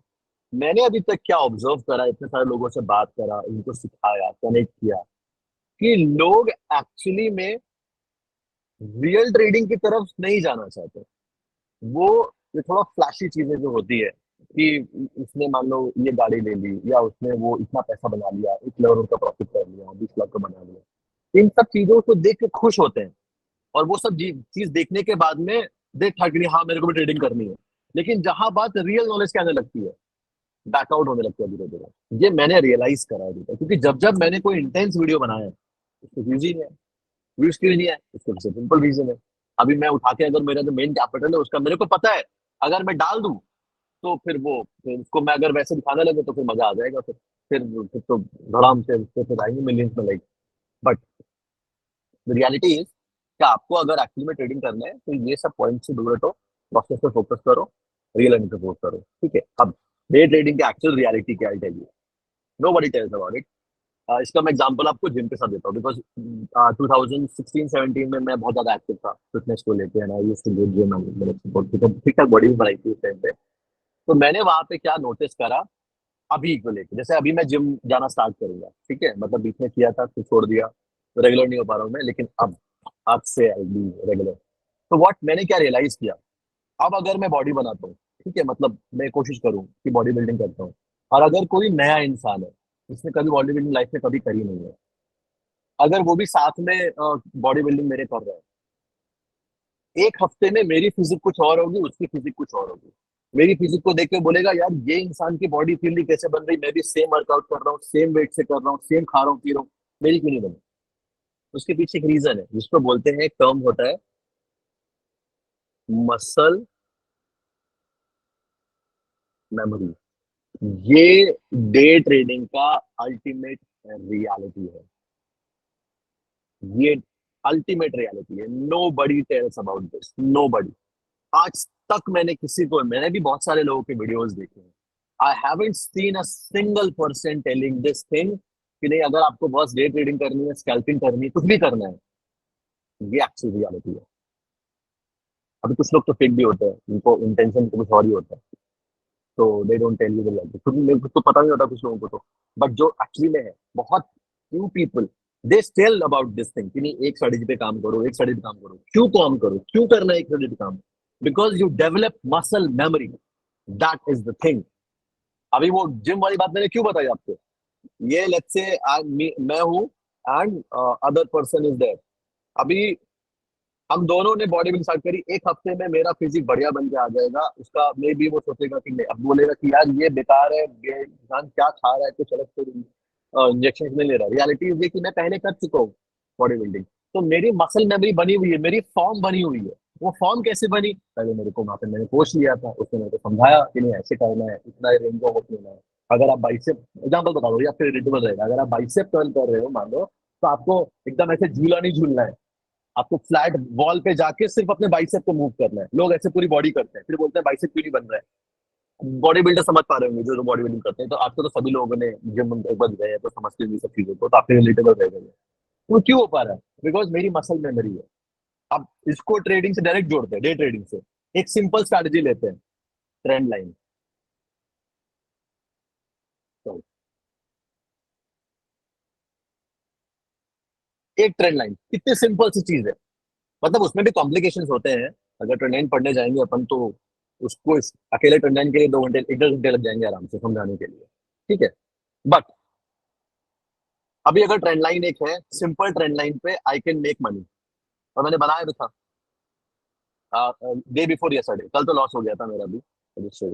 मैंने अभी तक क्या ऑब्जर्व करा, इतने सारे लोगों से बात करा, इनको सिखाया, कनेक्ट किया, कि लोग एक्चुअली में रियल ट्रेडिंग की तरफ नहीं जाना चाहते। वो ये थोड़ा फ्लैशी चीजें जो होती है कि उसने मान लो ये गाड़ी ले ली, या उसने वो इतना पैसा बना लिया, 1 करोड़ का प्रॉफिट कर लिया, 20 लाख का बना लिया, इन सब चीजों को देख के खुश होते हैं, और वो सब चीज देखने के बाद में दे था कि हाँ मेरे को भी ट्रेडिंग करनी है। लेकिन जहां बात रियल नॉलेज के आने लगती है, बैकआउट होने लगता है धीरे धीरे। ये मैंने रियलाइज करा है अभी तक, क्योंकि जब जब मैंने कोई इंटेंस वीडियो बनाया है, उसको व्यूज ही नहीं है। व्यूज क्यों नहीं है, उसके पीछे सिंपल रीजन है। अभी मैं उठा के, अगर मेरा जो मेन कैपिटल है उसका मेरे को पता है, अगर मैं डाल दूं तो फिर उसको मैं अगर वैसे दिखाने लगे तो फिर मजा आ जाएगा। फिर तो धड़ाम से उससे फिर आएंगे मिलियंस में लाइक। बट रियलिटी इज कि आपको अगर एक्चुअली में ट्रेडिंग करना है तो ये सब पॉइंट से दूर हटो, प्रोसेस पे फोकस करो, रियल अर्निंग पे फोकस करो। ठीक है, अब डे ट्रेडिंग की एक्चुअल रियलिटी क्या है, nobody tells about it. इसका मैं एग्जांपल आपको जिम के साथ देता हूँ, बिकॉज 2016-17 में मैं बहुत ज्यादा एक्टिव था फिटनेस को लेके, and I used to go gym, मेरे ठीक ठाक बॉडी भी बनाई थी उस टाइम पे। तो मैंने वहां पे क्या नोटिस करा, अभी को लेके, जैसे अभी मैं जिम जाना स्टार्ट करूंगा, ठीक है, मतलब बीच में किया था फिर छोड़ दिया, तो रेगुलर नहीं हो पा रहा हूँ मैं, लेकिन अब आज से आई बी रेगुलर। तो व्हाट मैंने क्या रियलाइज किया, अब अगर मैं बॉडी बनाता हूँ, ठीक है, मतलब मैं कोशिश करूँ कि बॉडी बिल्डिंग करता हूँ, और अगर कोई नया इंसान है जिसने कभी बॉडी बिल्डिंग लाइफ में कभी करी नहीं है, अगर वो भी साथ में बॉडी बिल्डिंग मेरे कर रहा है, एक हफ्ते में मेरी फिजिक कुछ और होगी, उसकी फिजिक कुछ और होगी। मेरी फिजिक को देख के बोलेगा यार ये इंसान की बॉडी इतनी कैसे बन रही, मैं भी सेम वर्कआउट कर रहा हूँ, सेम वेट से कर रहा हूँ, सेम खा रहा हूँ पी रहा हूँ, मेरी क्यों नहीं बनी। उसके पीछे एक रीजन है जिसको बोलते हैं, एक टर्म होता है, मसल मेमोरी। ये डे ट्रेडिंग का अल्टीमेट रियलिटी है। ये अल्टीमेट रियलिटी है, nobody tells about this, nobody. आज तक मैंने भी बहुत सारे लोगों के वीडियोस देखे हैं, I haven't seen a single person telling this thing कि नहीं अगर आपको बस डे ट्रेडिंग करनी है, स्कैल्पिंग करनी है, कुछ भी करना है, ये एक्चुअल रियलिटी है। अभी कुछ लोग तो फेक भी होते हैं, उनको इंटेंशन तो कुछ और ही होता है, तो they don't tell you the reality, खुद मेरे को तो पता नहीं होता कुछ लोगों को तो। बट जो एक्चुअली में है, बहुत few people, they tell about this thing कि नहीं एक स्ट्रेटेजी पे काम करो, एक स्ट्रेटेजी पे काम करो, क्यों काम करो, क्यों करना है एक स्ट्रेटेजी पे काम, because you develop muscle memory, that is the thing. अभी वो जिम वाली बात मैंने क्यों बताई आपको, ये लेट्स से मैं हूँ and other person is there. अभी हम दोनों ने बॉडी बिल्डिंग स्टार्ट करी, एक हफ्ते में मेरा फिजिक बढ़िया बन के आ जाएगा, उसका मे भी वो सोचेगा कि नहीं, अब बोलेगा कि यार ये बेकार है, ये इंसान क्या खा रहा है, कुछ अलग से इंजेक्शन नहीं ले रहा। रियलिटी ये कि मैं पहले कर चुका हूँ बॉडी बिल्डिंग, तो मेरी मसल मेमोरी बनी हुई है, मेरी फॉर्म बनी हुई है। वो फॉर्म कैसे बनी, पहले मेरे को वहां पे मैंने कोच लिया था, उसने मेरे को समझाया कि नहीं ऐसे करना है, इतना रेंज ऑफ लेना है। अगर आप बाइसेप एग्जाम्पल बता दो या फिर रिलेटेबल रहेगा, अगर आप बाइसेप टर्न कर रहे हो मान लो, तो आपको एकदम ऐसे झूला नहीं झूलना है, आपको फ्लैट वॉल पे जाके सिर्फ अपने बाइसेप को मूव करना है। लोग ऐसे पूरी बॉडी करते हैं, फिर बोलते हैं बाइसेप क्यों नहीं बन रहा है। बॉडी बिल्डर समझ पा रहे होंगे जो बॉडी बिल्डिंग करते हैं, तो आपको तो सभी लोगों ने जिम एक बार गए हैं तो समझते हैं ये सब चीजों को, तो आपके रिलेटेबल रहेगा ये। वो क्यों हो पा रहा है, बिकॉज मेरी मसल मेमोरी है। अब इसको ट्रेडिंग से डायरेक्ट जोड़ते हैं, डे ट्रेडिंग से। एक सिंपल स्ट्रैटेजी लेते हैं, ट्रेंड लाइन। तो एक ट्रेंड लाइन कितनी सिंपल सी चीज है, मतलब उसमें भी कॉम्प्लिकेशंस होते हैं। अगर ट्रेंड लाइन पढ़ने जाएंगे अपन तो उसको अकेले ट्रेंड लाइन के लिए 2 घंटे 1 1.5 घंटे लग जाएंगे आराम से समझाने के लिए। ठीक है, बट अभी अगर ट्रेंड लाइन एक है, सिंपल ट्रेंड लाइन पे आई कैन मेक मनी, और मैंने बनाया भी था डे बिफोर यस्टरडे, कल तो लॉस हो गया था मेरा भी। सो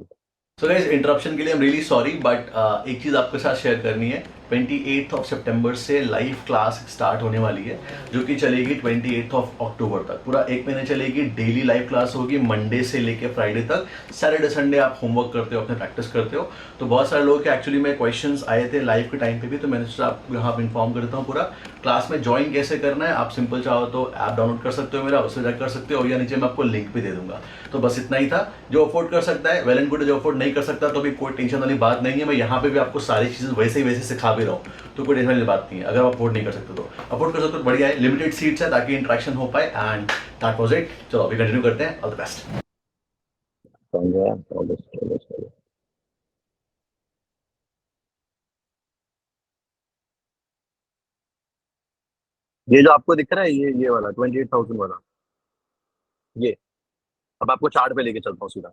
गाइस इंटरप्शन के लिए I am really sorry but एक चीज़ आपके साथ शेयर करनी है। 28 ऑफ सितंबर से लाइव क्लास स्टार्ट होने वाली है जो कि चलेगी 28 ऑफ अक्टूबर तक, पूरा एक महीने चलेगी। डेली लाइव क्लास होगी मंडे से लेके फ्राइडे तक। सैटरडे संडे आप होमवर्क करते हो, अपने प्रैक्टिस करते हो। तो बहुत सारे लोगों के एक्चुअली में क्वेश्चंस आए थे लाइव के टाइम पे भी, तो मैंने सोचा आपको यहाँ पे इन्फॉर्म करता हूँ पूरा। क्लास में ज्वाइन कैसे करना है, आप सिंपल चाहो तो ऐप डाउनलोड कर सकते हो मेरा, उससे जाकर कर सकते हो, या नीचे मैं आपको लिंक भी दे दूंगा। तो बस इतना ही था। जो अफोर्ड कर सकता है वेल एंड गुड, जो अफोर्ड नहीं कर सकता तो भी कोई टेंशन वाली बात नहीं है। मैं यहाँ पे भी आपको सारी चीजें वैसे ही वैसे सिखा भी रहा हूँ, तो कोई टेंशन वाली बात नहीं है। अगर आप अफोर्ड नहीं कर सकते तो अफोर्ड कर सकते हो तो बढ़िया है, लिमिटेड सीट्स है ताकि इंट्रैक्शन हो पाए। And that was it. चलो अभी कंटिन्यू करते हैं। All the best. ये जो आपको दिख रहा है, ये वाला 28,000 वाला, ये अब आपको चार्ट पे लेके चलता हूँ सीधा।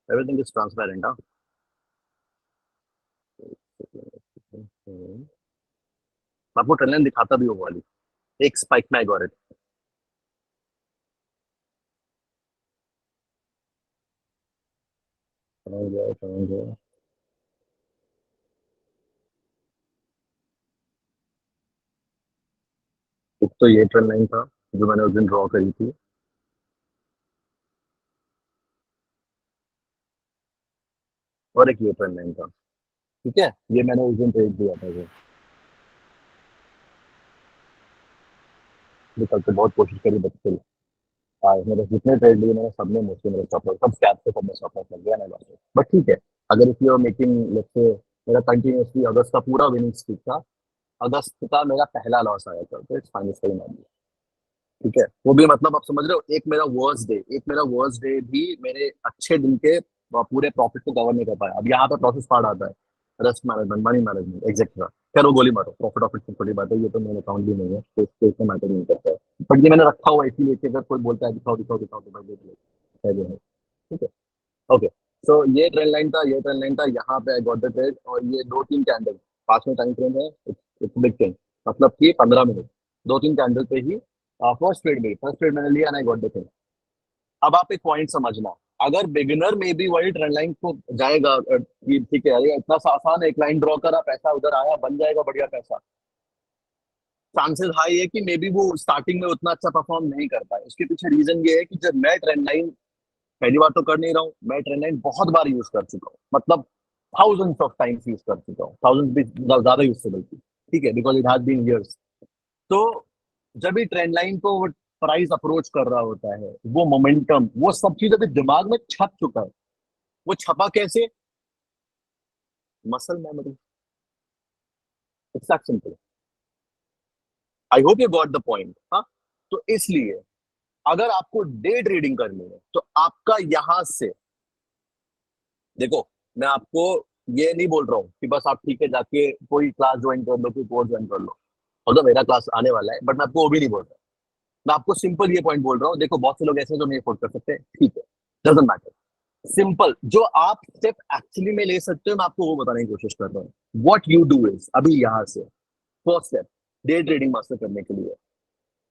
Everything is transparent. हाँ, मैं आपको ट्रेंड लाइन दिखाता भी हूँ वो वाली, एक स्पाइक में गॉट इट। समझ गया समझ गया। एक तो ये ट्रेंड लाइन था जो मैंने उस दिन ड्रॉ करी थी, और एक ये ट्रेंड लाइन था। ठीक है, ये मैंने उस दिन ट्रेड दिया था वो। निकल के बहुत कोशिश करी बट still, मेरे जितने ट्रेड लिए मैंने सब में मोस्टली मेरे स्टॉप लॉस, सब स्कैप से सब में स्टॉप लॉस लग गया ना लॉस। बट ठीक है, अगर if you are making let's say, मेरा कंटिन्यूअसली अगस्त का पूरा विनिंग स्ट्रीक था, अगस्त का मेरा पहला लॉस आया था, तो इट्स फाइन, इसका ही मान। ठीक है, वो भी मतलब आप समझ रहे हो, एक मेरा वर्स्ट डे भी मेरे अच्छे दिन के पूरे प्रॉफिट को कवर नहीं कर पाया। अब यहाँ पे प्रोसेस पार्ट आता है, risk management, money management, etcetera. खैर वो गोली मारो, प्रॉफिट ऑफिट की छोटी बात है, ये तो मेरे अकाउंट भी नहीं है, तो इसके इसमें मैटर नहीं करता है। बट ये मैंने रखा हुआ है इसीलिए कि अगर कोई बोलता है दिखाओ दिखाओ दिखाओ तो भाई देख लो, है जो है। ठीक है, ओके। सो ये ट्रेंड लाइन था, ये ट्रेंड लाइन था, यहाँ पे आई गॉट द ट्रेड, और ये दो तीन कैंडल, 5 मिनट टाइम फ्रेम है, इट्स बिग थिंग, मतलब कि 15 मिनट, दो तीन कैंडल पे ही फर्स्ट ट्रेड मैंने लिया, आई गॉट द थिंग। अब आप एक पॉइंट समझना, अगर बिगिनर में भी वही ट्रेंड लाइन को जाएगा कि ठीक है अरे इतना सा आसान है, एक लाइन ड्रॉ करा, पैसा उधर आया, बन जाएगा बढ़िया पैसा, चांसेस हाई है कि मे बी वो स्टार्टिंग में उतना अच्छा परफॉर्म नहीं कर पाए। उसके पीछे रीजन ये है कि जब मैं ट्रेंड लाइन, पहली बार तो कर नहीं रहा हूँ, मैं ट्रेंड लाइन बहुत बार यूज कर चुका हूँ, मतलब थाउजेंड्स ऑफ टाइम्स यूज कर चुका हूँ, थाउजेंड भी ज्यादा यूज से बल्कि। ठीक है, because it has been years. तो जब भी ट्रेंड लाइन को वो प्राइस अप्रोच कर रहा होता है, वो मोमेंटम, वो सब चीज अभी दिमाग में छप चुका है। वो छपा कैसे? Muscle memory, it's that simple. I hope you got the point. हाँ, तो इसलिए अगर आपको डे ट्रेडिंग करनी है तो आपका यहां से देखो, मैं आपको ये नहीं बोल रहा हूँ कि बस आप ठीक है जाके कोई क्लास ज्वाइन कर लो, कोई कोर्स ज्वाइन कर लो, और तो मेरा क्लास आने वाला है, बट मैं आपको वो भी नहीं बोल रहा। मैं आपको सिंपल ये पॉइंट बोल रहा हूँ, देखो बहुत से लोग ऐसे हैं जो नहीं अफोर्ड कर सकते, ठीक है, डजेंट मैटर। सिंपल जो आप स्टेप एक्चुअली में ले सकते हो, मैं आपको वो बताने की कोशिश कर रहा हूँ। व्हाट यू डू इज, अभी यहाँ से first step day trading master करने के लिए,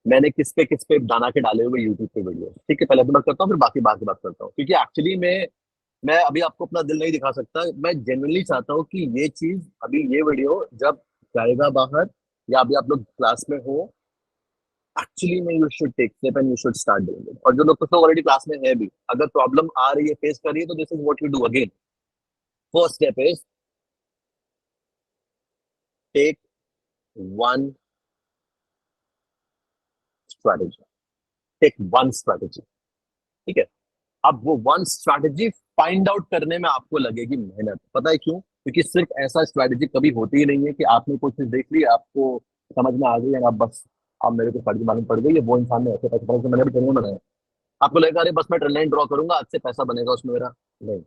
मैंने किस पे बना के डाले हुए यूट्यूब पे वीडियो। ठीक है, पहले तो बात करता हूँ, फिर बाकी बात की बात करता हूँ, क्योंकि एक्चुअली में मैं अभी आपको अपना दिल नहीं दिखा सकता, मैं जेनुअनली चाहता हूँ कि ये चीज, अभी ये वीडियो जब जाएगा बाहर, या अभी आप लोग क्लास में हो, एक्चुअली में you should take step and you should start doing it. और जो लोग तो ऑलरेडी क्लास में है भी, अगर प्रॉब्लम आ रही है, फेस कर रही है, तो this is what you do again. First step is take one strategy, take one strategy. ठीक है, अब वो वन स्ट्रैटेजी फाइंड आउट करने में आपको लगेगी मेहनत, पता है क्यों? क्योंकि सिर्फ ऐसा स्ट्रैटेजी कभी होती ही नहीं है कि आपने कोई चीज देख ली, आपको समझ में आ गई और आप बस, आप मेरे को स्ट्रैटेजी मालूम पड़ गई है, वो इंसान ने ऐसे पैसे पड़ा, मैंने भी ट्रेनिंग बनाया, आपको लगेगा अरे बस मैं ट्रेन लाइन ड्रॉ करूंगा आज से पैसा बनेगा उसमें मेरा। नहीं,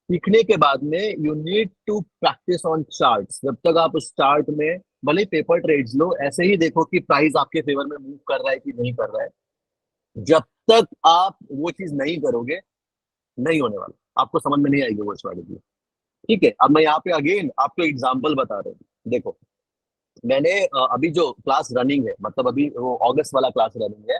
सीखने के बाद में you need to practice on charts. जब तक आप उस चार्ट में भले पेपर ट्रेड्स लो, ऐसे ही देखो कि प्राइस आपके फेवर में मूव कर रहा है कि नहीं कर रहा है। जब तक आप वो चीज नहीं करोगे, नहीं होने वाला, आपको समझ में नहीं आएगी वो स्ट्रैटेजी। ठीक है, अब मैं यहाँ पे अगेन आपको एग्जांपल बता रहा हूँ। देखो, मैंने अभी जो क्लास रनिंग है, मतलब अभी वो अगस्त वाला क्लास रनिंग है,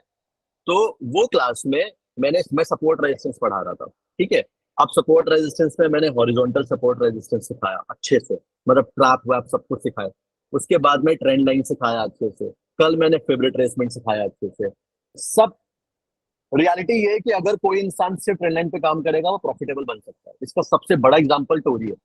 तो वो क्लास में मैं सपोर्ट रेजिस्टेंस पढ़ा रहा था। ठीक है, अब सपोर्ट रेजिस्टेंस में मैंने हॉरिजॉन्टल सपोर्ट रेजिस्टेंस सिखाया अच्छे से, मतलब ट्रैप वैप सब कुछ सिखाया। उसके बाद में ट्रेंड लाइन सिखाया अच्छे से। कल मैंने फेवरेट ट्रेसमेंट सिखाया अच्छे से। सब रियलिटी ये है कि अगर कोई इंसान सिर्फ ट्रेंड लाइन पे काम करेगा, वो प्रॉफिटेबल बन सकता है। इसका सबसे बड़ा एग्जांपल टोरी है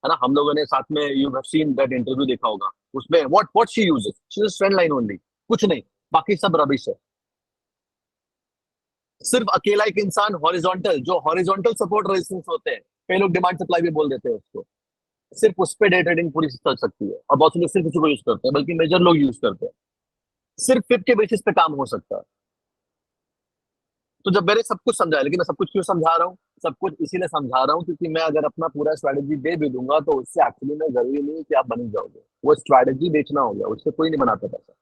ना, हम लोगों ने साथ में, you have seen that interview देखा होगा, उसमें what she uses, she uses trend line only, कुछ नहीं, बाकी सब रबिश है। सिर्फ अकेला एक इंसान हॉरिजॉन्टल, जो हॉरिजॉन्टल सपोर्ट रेजिस्टेंस होते हैं, कई लोग डिमांड सप्लाई भी बोल देते हैं उसको, सिर्फ उस पे डे ट्रेडिंग पूरी चल सकती है, और बहुत से लोग सिर्फ उसी को यूज करते हैं, बल्कि मेजर लोग यूज करते हैं। सिर्फ फिप के बेसिस पे काम हो सकता है। तो जब मैंने सब कुछ समझाया, लेकिन मैं सब कुछ क्यों समझा रहा हूँ? सब कुछ इसीलिए समझा रहा हूँ क्योंकि मैं अगर अपना पूरा स्ट्रैटेजी दे भी दूंगा, तो उससे एक्चुअली में जरूरी नहीं है कि आप बन ही जाओगे, वो स्ट्रैटेजी बेचना हो गया, उससे कोई नहीं बनाता पैसा,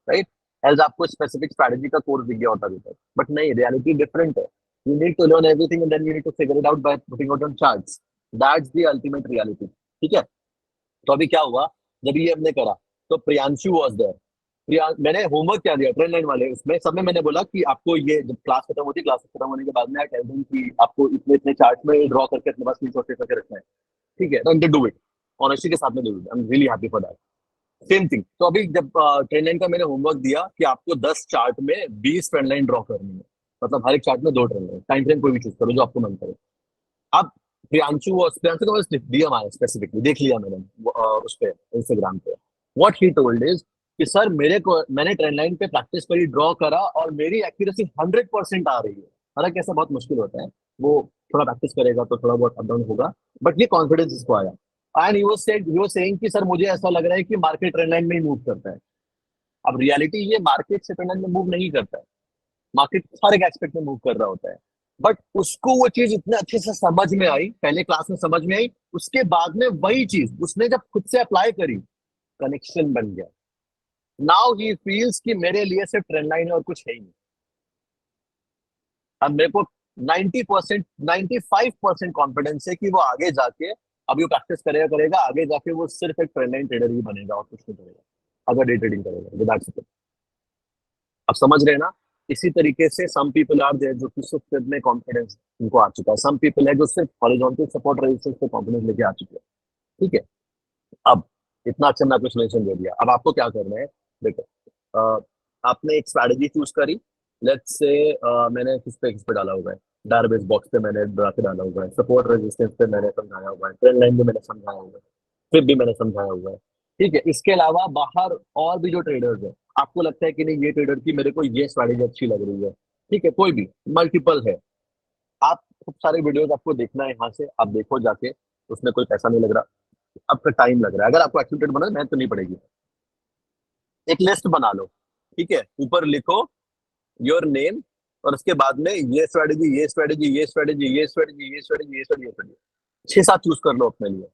राइट? एज आपको स्पेसिफिक स्ट्रैटेजी का कोर्स दिख गया होता अभी तक, बट नहीं, रियलिटी डिफरेंट है। You need to learn everything and then you need to figure it out by putting out on charts. That's the ultimate reality. ठीक है, तो अभी क्या हुआ, जब ये हमने करा तो प्रियांशु वॉज देयर। मैंने होमवर्क क्या दिया ट्रेंड लाइन वाले, उसमें सब में मैंने बोला कि आपको ये जब क्लास खत्म होती है, क्लास खत्म होने के बाद में आई टेल देम कि आपको इतने इतने चार्ट में ड्रॉ करके अपने पास स्क्रीनशॉट करके रखना है। ठीक है, तो डू इट ऑनेस्टी के साथ में, do it, I am really happy for that. Same thing, तो अभी जब ट्रेंड लाइन का मैंने होमवर्क दिया कि आपको 10 चार्ट में 20 ट्रेंड लाइन ड्रॉ करनी है, मतलब हर एक चार्ट में 2 ट्रेंड लाइन, टाइम फ्रेम कोई भी चूज करो जो आपको मन करे। अब प्रियांशु को बस दिया मैंने स्पेसिफिकली, देख लिया मैंने उस पे इंस्टाग्राम पे। व्हाट ही टोल्ड इज कि सर मेरे को, मैंने ट्रेंड लाइन पे प्रैक्टिस करी, ड्रॉ करा और मेरी एक्यूरेसी 100% आ रही है। हालांकि ऐसा बहुत मुश्किल होता है, वो थोड़ा प्रैक्टिस करेगा तो थोड़ा बहुत अप डाउन होगा, बट ये कॉन्फिडेंस इसको आया। एंड ही वाज सेइंग कि सर मुझे ऐसा लग रहा है कि मार्केट ट्रेंड लाइन में ही मूव करता है। अब रियलिटी ये मार्केट से ट्रेंड लाइन में मूव नहीं करता है, मार्केट हर एक एस्पेक्ट में मूव कर रहा होता है। बट उसको वो चीज इतने अच्छे से समझ में आई, पहले क्लास में समझ में आई, उसके बाद में वही चीज उसने जब खुद से अप्लाई करी, कनेक्शन बन गया। नाउ ही फील्स कि मेरे लिए सिर्फ ट्रेंड लाइन है और कुछ है ही नहीं। अब मेरे को 90%, 95% कॉन्फिडेंस है कि वो आगे जाके, अभी वो प्रैक्टिस करेगा करेगा, आगे जाके वो सिर्फ एक ट्रेंड लाइन ट्रेडर ही बनेगा और कुछ नहीं करेगा, अगर डे ट्रेडिंग करेगा विदाउट। आप समझ रहे हैं ना? इसी तरीके से सम पीपल आर देयर जो कि सिर्फ खुद में कॉन्फिडेंस उनको आ चुका है, सम पीपल है जो सिर्फ हॉरिजॉन्टल सपोर्ट रेजिस्टेंस पे कॉन्फिडेंस लेके आ चुके हैं। ठीक है, अब इतना अच्छा मैं आपको एक्सप्लेनेशन दे दिया, अब आपको क्या करना है? देखो, अ, आपने एक स्ट्रैटेजी चूज करी। लेट्स से मैंने किस पे डाला हुआ है, डायरेक्ट बॉक्स पे मैंने डरा के डाला हुआ है, सपोर्ट रेजिस्टेंस पे मैंने समझाया हुआ है, ट्रेंड लाइन भी मैंने समझाया हुआ है, फिर भी मैंने समझाया हुआ है। ठीक है, इसके अलावा बाहर और भी जो ट्रेडर्स है, आपको लगता है कि नहीं ये ट्रेडर की मेरे को ये स्ट्रैटेजी अच्छी लग रही है, ठीक है, कोई भी, मल्टीपल है, आप खूब सारे वीडियोस आपको देखना है, यहाँ से आप देखो जाके, उसमें कोई पैसा नहीं लग रहा, आपका टाइम लग रहा है, अगर आपको एक्चुअली ट्रेड बनाना है मेहनत तो नहीं पड़ेगी। एक लिस्ट बना लो, ठीक है, ऊपर लिखो योर नेम, और उसके बाद में ये स्ट्रैटेजी, ये स्ट्रैटेजी, ये स्ट्रैटेजी, ये स्ट्रैटेजी, ये स्ट्रैटेजी, ये स्ट्रैटेजी, ये स्ट्रैटेजी, 6-7 चूज कर लो अपने लिए,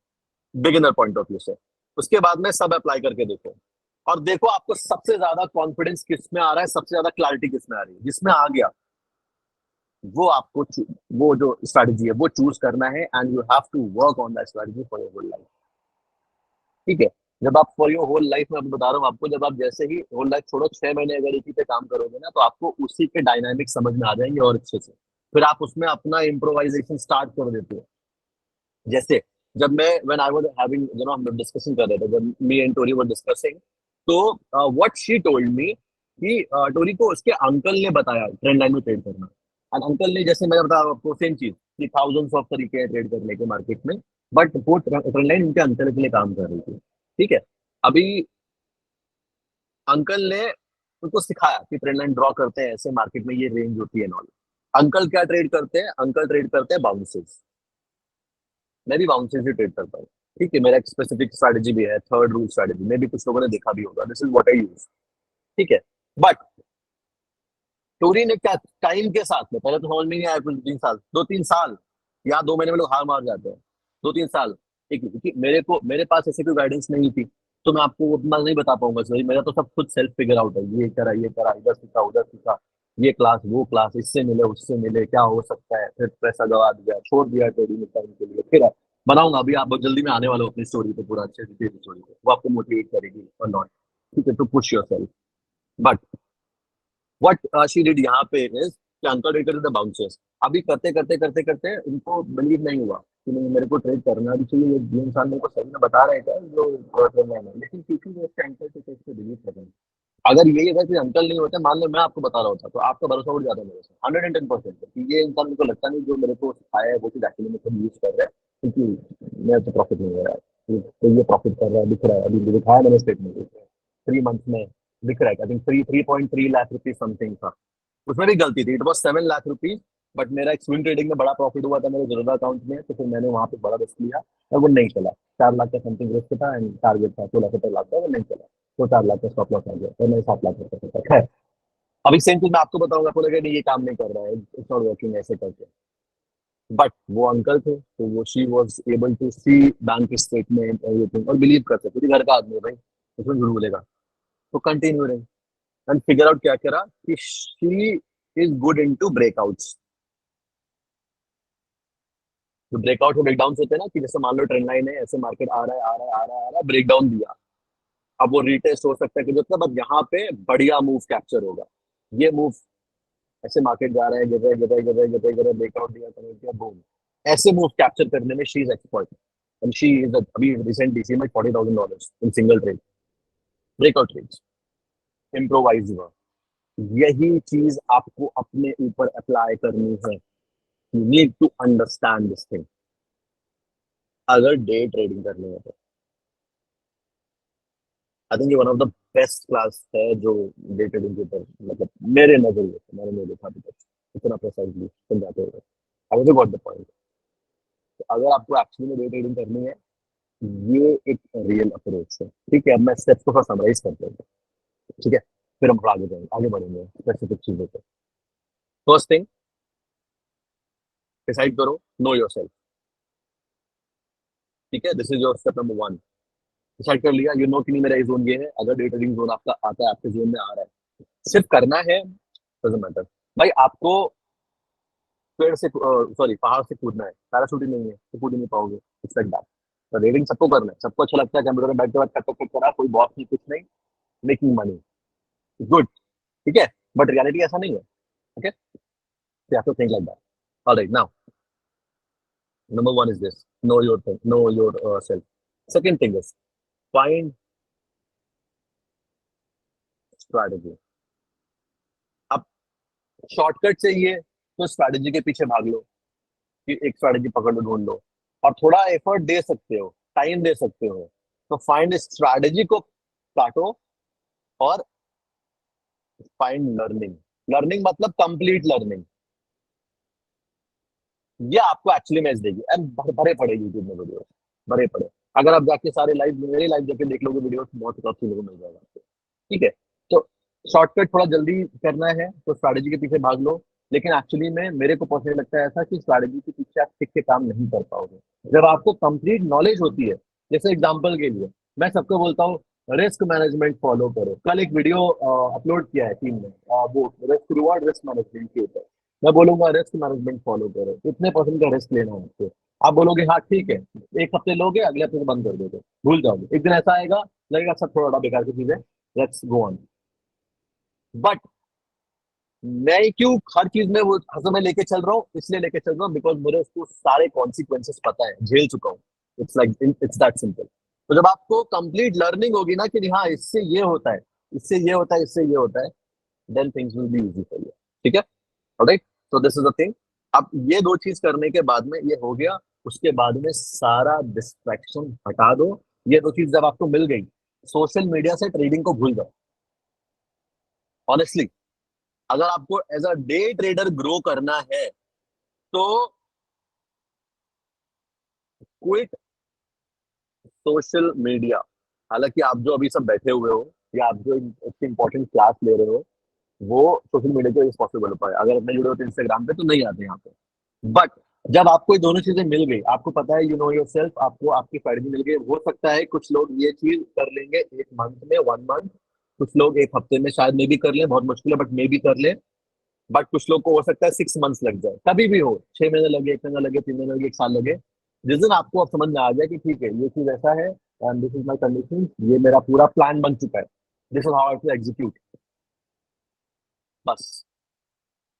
बिगिनर पॉइंट ऑफ व्यू से। उसके बाद में सब अप्लाई करके देखो, और देखो आपको सबसे ज्यादा कॉन्फिडेंस किस में आ रहा है, सबसे ज्यादा क्लैरिटी किस में आ रही है। जिसमें आ गया वो आपको वो जो स्ट्रैटेजी है वो चूज करना है, and you have to work on that strategy for your whole life. ठीक है, जब आप फॉर योर होल लाइफ में, मैं बता रहा हूँ आपको, जब आप जैसे ही होल लाइफ छोड़ो, 6 महीने अगर इसी पे काम करोगे ना, तो आपको उसी के डायनामिक्स समझ में आ जाएंगे और अच्छे से, फिर आप उसमें अपना इम्प्रोवाइजेशन स्टार्ट कर देते हो। जैसे जब मैं व्हेन आई वाज हैविंग हम डिस्कशन कर रहे थे, जब me and Tori were discussing, तो व्हाट शी टोल्ड मी कि टोरी को उसके अंकल ने बताया ट्रेंड लाइन में ट्रेड करना। एंड अंकल ने, जैसे मैं बता आपको सेम चीज, कि थाउजेंड्स ऑफ तरीके हैं ट्रेड करने के मार्केट में, बट वो ट्रेंड लाइन उनके अंकल के लिए काम कर रही थी। ठीक है, अभी अंकल ने उनको सिखाया कि ट्रेंड लाइन ड्रॉ करते हैं ऐसे, मार्केट में ये रेंज होती है नॉल। अंकल क्या ट्रेड करते हैं? अंकल ट्रेड करते हैं बाउंसेस। मैं भी बाउंसेस ही ट्रेड करता हूँ। ठीक है, मेरा एक स्पेसिफिक स्ट्रैटेजी भी है, थर्ड रूल स्ट्रैटेजी, मे भी कुछ लोगों ने देखा भी होगा, this is what I use. ठीक है, बट टोरी ने क्या, टाइम के साथ में, पहले तो समझ में नहीं आया कुछ, 3 साल, 2-3 साल, या 2 महीने में लोग हार मार जाते हैं। 2-3 साल, ठीक है, क्योंकि मेरे पास ऐसी कोई गाइडेंस नहीं थी, तो मैं आपको उतना नहीं बता पाऊंगा सही, मेरा तो सब खुद सेल्फ फिगर आउट है, ये करा, इधर सीखा उधर सीखा, ये क्लास वो क्लास, इससे मिले उससे मिले, क्या हो सकता है, फिर पैसा गवा दिया, छोड़ दिया ट्रेडिंग टाइम के लिए, फिर बनाऊंगा। अभी आप बहुत जल्दी में आने वाला हो अपनी स्टोरी पे, पूरा अच्छे से स्टोरी पे, वो आपको मोटिवेट करेगी और नॉट, ठीक है, to push yourself. But what she did यहाँ पे इज कि अंकल ट्रेड करते थे बाउंसर्स। अभी करते करते करते करते उनको बिलीव नहीं हुआ कि नहीं मेरे को ट्रेड करना भी चाहिए, ये इंसान मेरे को सही में बता रहे हैं जो करना है, लेकिन क्योंकि वो उसके अंकल के केस पे बिलीव कर रहे हैं। अगर यही अगर कोई अंकल नहीं होता, मान लो मैं आपको बता रहा होता, तो आपका भरोसा उठ जाता मेरे से 110%, कि ये इंसान, मेरे को लगता नहीं जो मेरे को सिखाया है वो चीज एक्चुअली में खुद यूज कर रहा है, क्योंकि मेरा तो प्रॉफिट नहीं हो रहा है, तो ये प्रॉफिट कर रहा है, दिख रहा है, अभी दिखाया मैंने स्टेटमेंट 3 मंथ्स में, दिख रहा है, I think 3.3 lakh rupees something था। उसमें भी गलती थी, it was 7 lakh rupees, but मेरा एक स्विंग ट्रेडिंग में बड़ा प्रॉफिट हुआ था मेरे जनरल अकाउंट में, तो फिर मैंने वहां पे बड़ा रिस्क लिया, और वो नहीं चला। 4 लाख का समथिंग रिस्क था, एंड टारगेट था 16-17 लाख का, वो नहीं चला, तो 4 लाख का स्टॉप लॉस आ गया, तो मैंने 7 लाख रुपये का खैर। अभी सेम चीज मैं आपको बताऊंगा, आपको लगेगा नहीं ये काम नहीं कर रहा है, इट्स नॉट वर्किंग ऐसे करके, बट वो अंकल थे, तो वो she was able to see bank statement everything, और बिलीव कर सकते थे, घर का आदमी है भाई, उसमें झूठ बोलेगा, तो कंटिन्यू रहे, एंड फिगर आउट क्या करा कि she is good in to breakouts. जो ब्रेकआउट और ब्रेकडाउन होते हैं ना, कि जैसे मान लो ट्रेंड लाइन है, ऐसे मार्केट आ रहा है, आ रहा है, आ रहा है, आ रहा है, ब्रेकडाउन दिया, अब वो रीटेस्ट हो सकता है कि मतलब अब यहाँ पे बढ़िया मूव कैप्चर होगा, ये मूव ऐसे मार्केट जा रहा है, गिर रहा है, गिर रहा है, गिर रहा है, गिर रहा है, गिर रहा है, ब्रेकआउट दिया, कमेंट किया, बूम। ऐसे मूव कैप्चर करने में she is expert, and she is अभी recently she made $40,000 in single trade, breakout trades, improvise हुआ। यही चीज आपको अपने ऊपर अप्लाई करनी है। You need to understand this thing अगर डे ट्रेडिंग करनी है तो। आई थिंक ये one of the best class है जो डे ट्रेडिंग के ऊपर, मतलब मेरे नजरिए से, मैंने नहीं देखा अभी तक इतना प्रिसाइजली समझाते हुए। I was got the point. तो अगर आपको एक्चुअली में डे ट्रेडिंग करनी है, ये एक रियल अप्रोच है। ठीक है, अब मैं स्टेप्स को थोड़ा समराइज करते हैं। ठीक है, फिर हम आगे जाएंगे, आगे बढ़ेंगे स्पेसिफिक चीजों पे। फर्स्ट थिंग, डिसाइड करो, नो योर सेल्फ। ठीक है, this is your step number 1। Decide कर लिया, यू नो कि नहीं मेरा ये जोन ये है। अगर डे ट्रेडिंग जोन आपका आता है, आपके जोन में आ रहा है, सिर्फ करना है, डजंट मैटर। भाई आपको पेड़ से सॉरी पहाड़ से कूदना है, पैराशूटिंग नहीं है तो कूद ही नहीं पाओगे, एक्सपेक्ट दैट। तो रेडिंग सबको करना है, सबको अच्छा लगता है कंप्यूटर में बैठ के बाद खट खट करा, कोई बॉस नहीं, कुछ नहीं, मेकिंग मनी, गुड। ठीक है, बट रियलिटी ऐसा नहीं है। Okay, you have to think like that. Alright, now number 1 is this, know your thing, know yourself. Second thing is find strategy. अब शॉर्टकट चाहिए तो स्ट्रैटेजी के पीछे भाग लो, कि एक स्ट्रैटेजी पकड़ लो, ढूंढ लो। और थोड़ा एफर्ट दे सकते हो, टाइम दे सकते हो, तो फाइंड स्ट्रैटेजी को काटो, और फाइंड लर्निंग। लर्निंग मतलब कंप्लीट लर्निंग। ये आपको एक्चुअली मैच देगी। एंड भरे पड़े यूट्यूब में वीडियो, भरे पड़े। अगर आप जाके सारे लाइव, मेरे लाइव जाके देख लोगे वीडियो, बहुत बहुत चीजों को मिल जाएगा आपको। ठीक है, तो शॉर्टकट थोड़ा जल्दी करना है तो स्ट्रैटेजी के पीछे भाग लो। लेकिन एक्चुअली में मेरे को पर्सनली लगता है ऐसा कि स्ट्रैटेजी के पीछे आप टिक के काम नहीं कर पाओगे। जब आपको कंप्लीट नॉलेज होती है, जैसे एग्जांपल के लिए मैं सबको बोलता हूँ, रिस्क मैनेजमेंट फॉलो करो। कल एक वीडियो अपलोड किया है टीम ने, वो रिस्क रिवॉर्ड रिस्क मैनेजमेंट के ऊपर। मैं बोलूंगा रिस्क मैनेजमेंट फॉलो करो, इतने परसेंट का रिस्क लेना है आपको। आप बोलोगे हाँ ठीक है, एक हफ्ते लोगे, अगले हफ्ते से बंद कर दोगे, भूल जाओगे। एक दिन ऐसा आएगा, लगेगा सब थोड़ा बेकार की चीज है, लेट्स गो ऑन। बट मैं क्यों हर चीज में वो हंसो में लेके चल रहा हूँ, इसलिए लेके चल रहा हूँ बिकॉज मुझे उसको सारे कॉन्सिक्वेंसेस पता है, झेल चुका हूँ। It's like it's that simple. तो जब आपको कंप्लीट लर्निंग होगी ना कि हाँ इससे ये होता है, इससे ये होता है, इससे ये होता है, then things will be easy for you. ठीक है, alright, so this is the thing. अब ये दो चीज करने के बाद में ये हो गया, उसके बाद में सारा डिस्ट्रैक्शन हटा दो। ये दो चीज जब आपको मिल गई, सोशल मीडिया से ट्रेडिंग को भूल जाओ। ऑनेस्टली, अगर आपको as a day trader grow करना है तो क्विट सोशल मीडिया। हालांकि आप जो अभी सब बैठे हुए हो, या आप जो इतनी इंपॉर्टेंट क्लास ले रहे हो, वो सोशल मीडिया के वजह पॉसिबल हो पाए। अगर अपने जुड़े होते इंस्टाग्राम पे तो नहीं आते यहाँ पे। बट जब आपको ये दोनों चीजें मिल गई, आपको पता है, यू नो योर सेल्फ, आपको आपकी स्ट्रेटजी मिल गई, हो सकता है कुछ लोग ये चीज कर लेंगे एक मंथ में, 1 मंथ। कुछ लोग एक हफ्ते में शायद मे भी कर लें, बहुत मुश्किल है बट मे भी कर ले। बट कुछ लोग को हो सकता है 6 मंथ्स लग जाए, कभी भी हो, 6 महीने लगे, 1 महीना लगे, 3 महीने लगे, 1 साल लगे। जिस दिन आपको अब समझ में आ जाए कि ठीक है ये चीज ऐसा है, and this is my condition, ये मेरा पूरा प्लान बन चुका है, this is how to execute, बस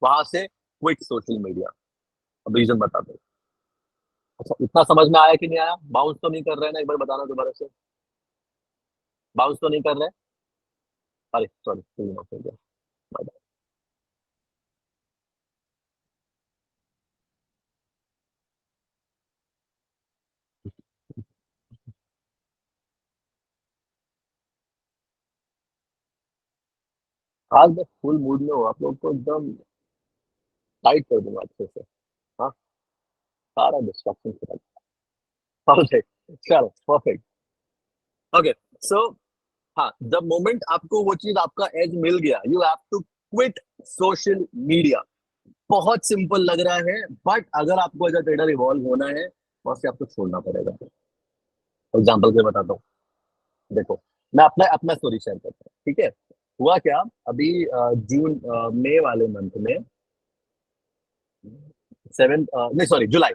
वहां से क्विट सोशल मीडिया। अब रीजन बता दो। अच्छा, इतना समझ में आया कि नहीं आया? बाउंस तो नहीं कर रहे हैं ना? एक बार बताना दोबारा से, बाउंस तो नहीं कर रहे? अरे सॉरी, हो गया। Bye. आज मैं फुल मूड में हूँ, आप लोग को एकदम टाइट कर दूंगा अच्छे से। हाँ, सारा डिस्ट्रक्शन खत्म। ओके, चलो परफेक्ट। ओके, सो हाँ, द मोमेंट आपको वो चीज, आपका एज मिल गया, you have to quit social media. बहुत सिंपल लग रहा है, बट अगर आपको एज अ ट्रेडर इवॉल्व होना है, वहां से आपको छोड़ना पड़ेगा। एग्जाम्पल के बताता हूँ, देखो, मैं अपना अपना स्टोरी शेयर करता हूँ। ठीक है, हुआ क्या, अभी जून, मई वाले मंथ में, 7 नहीं सॉरी जुलाई,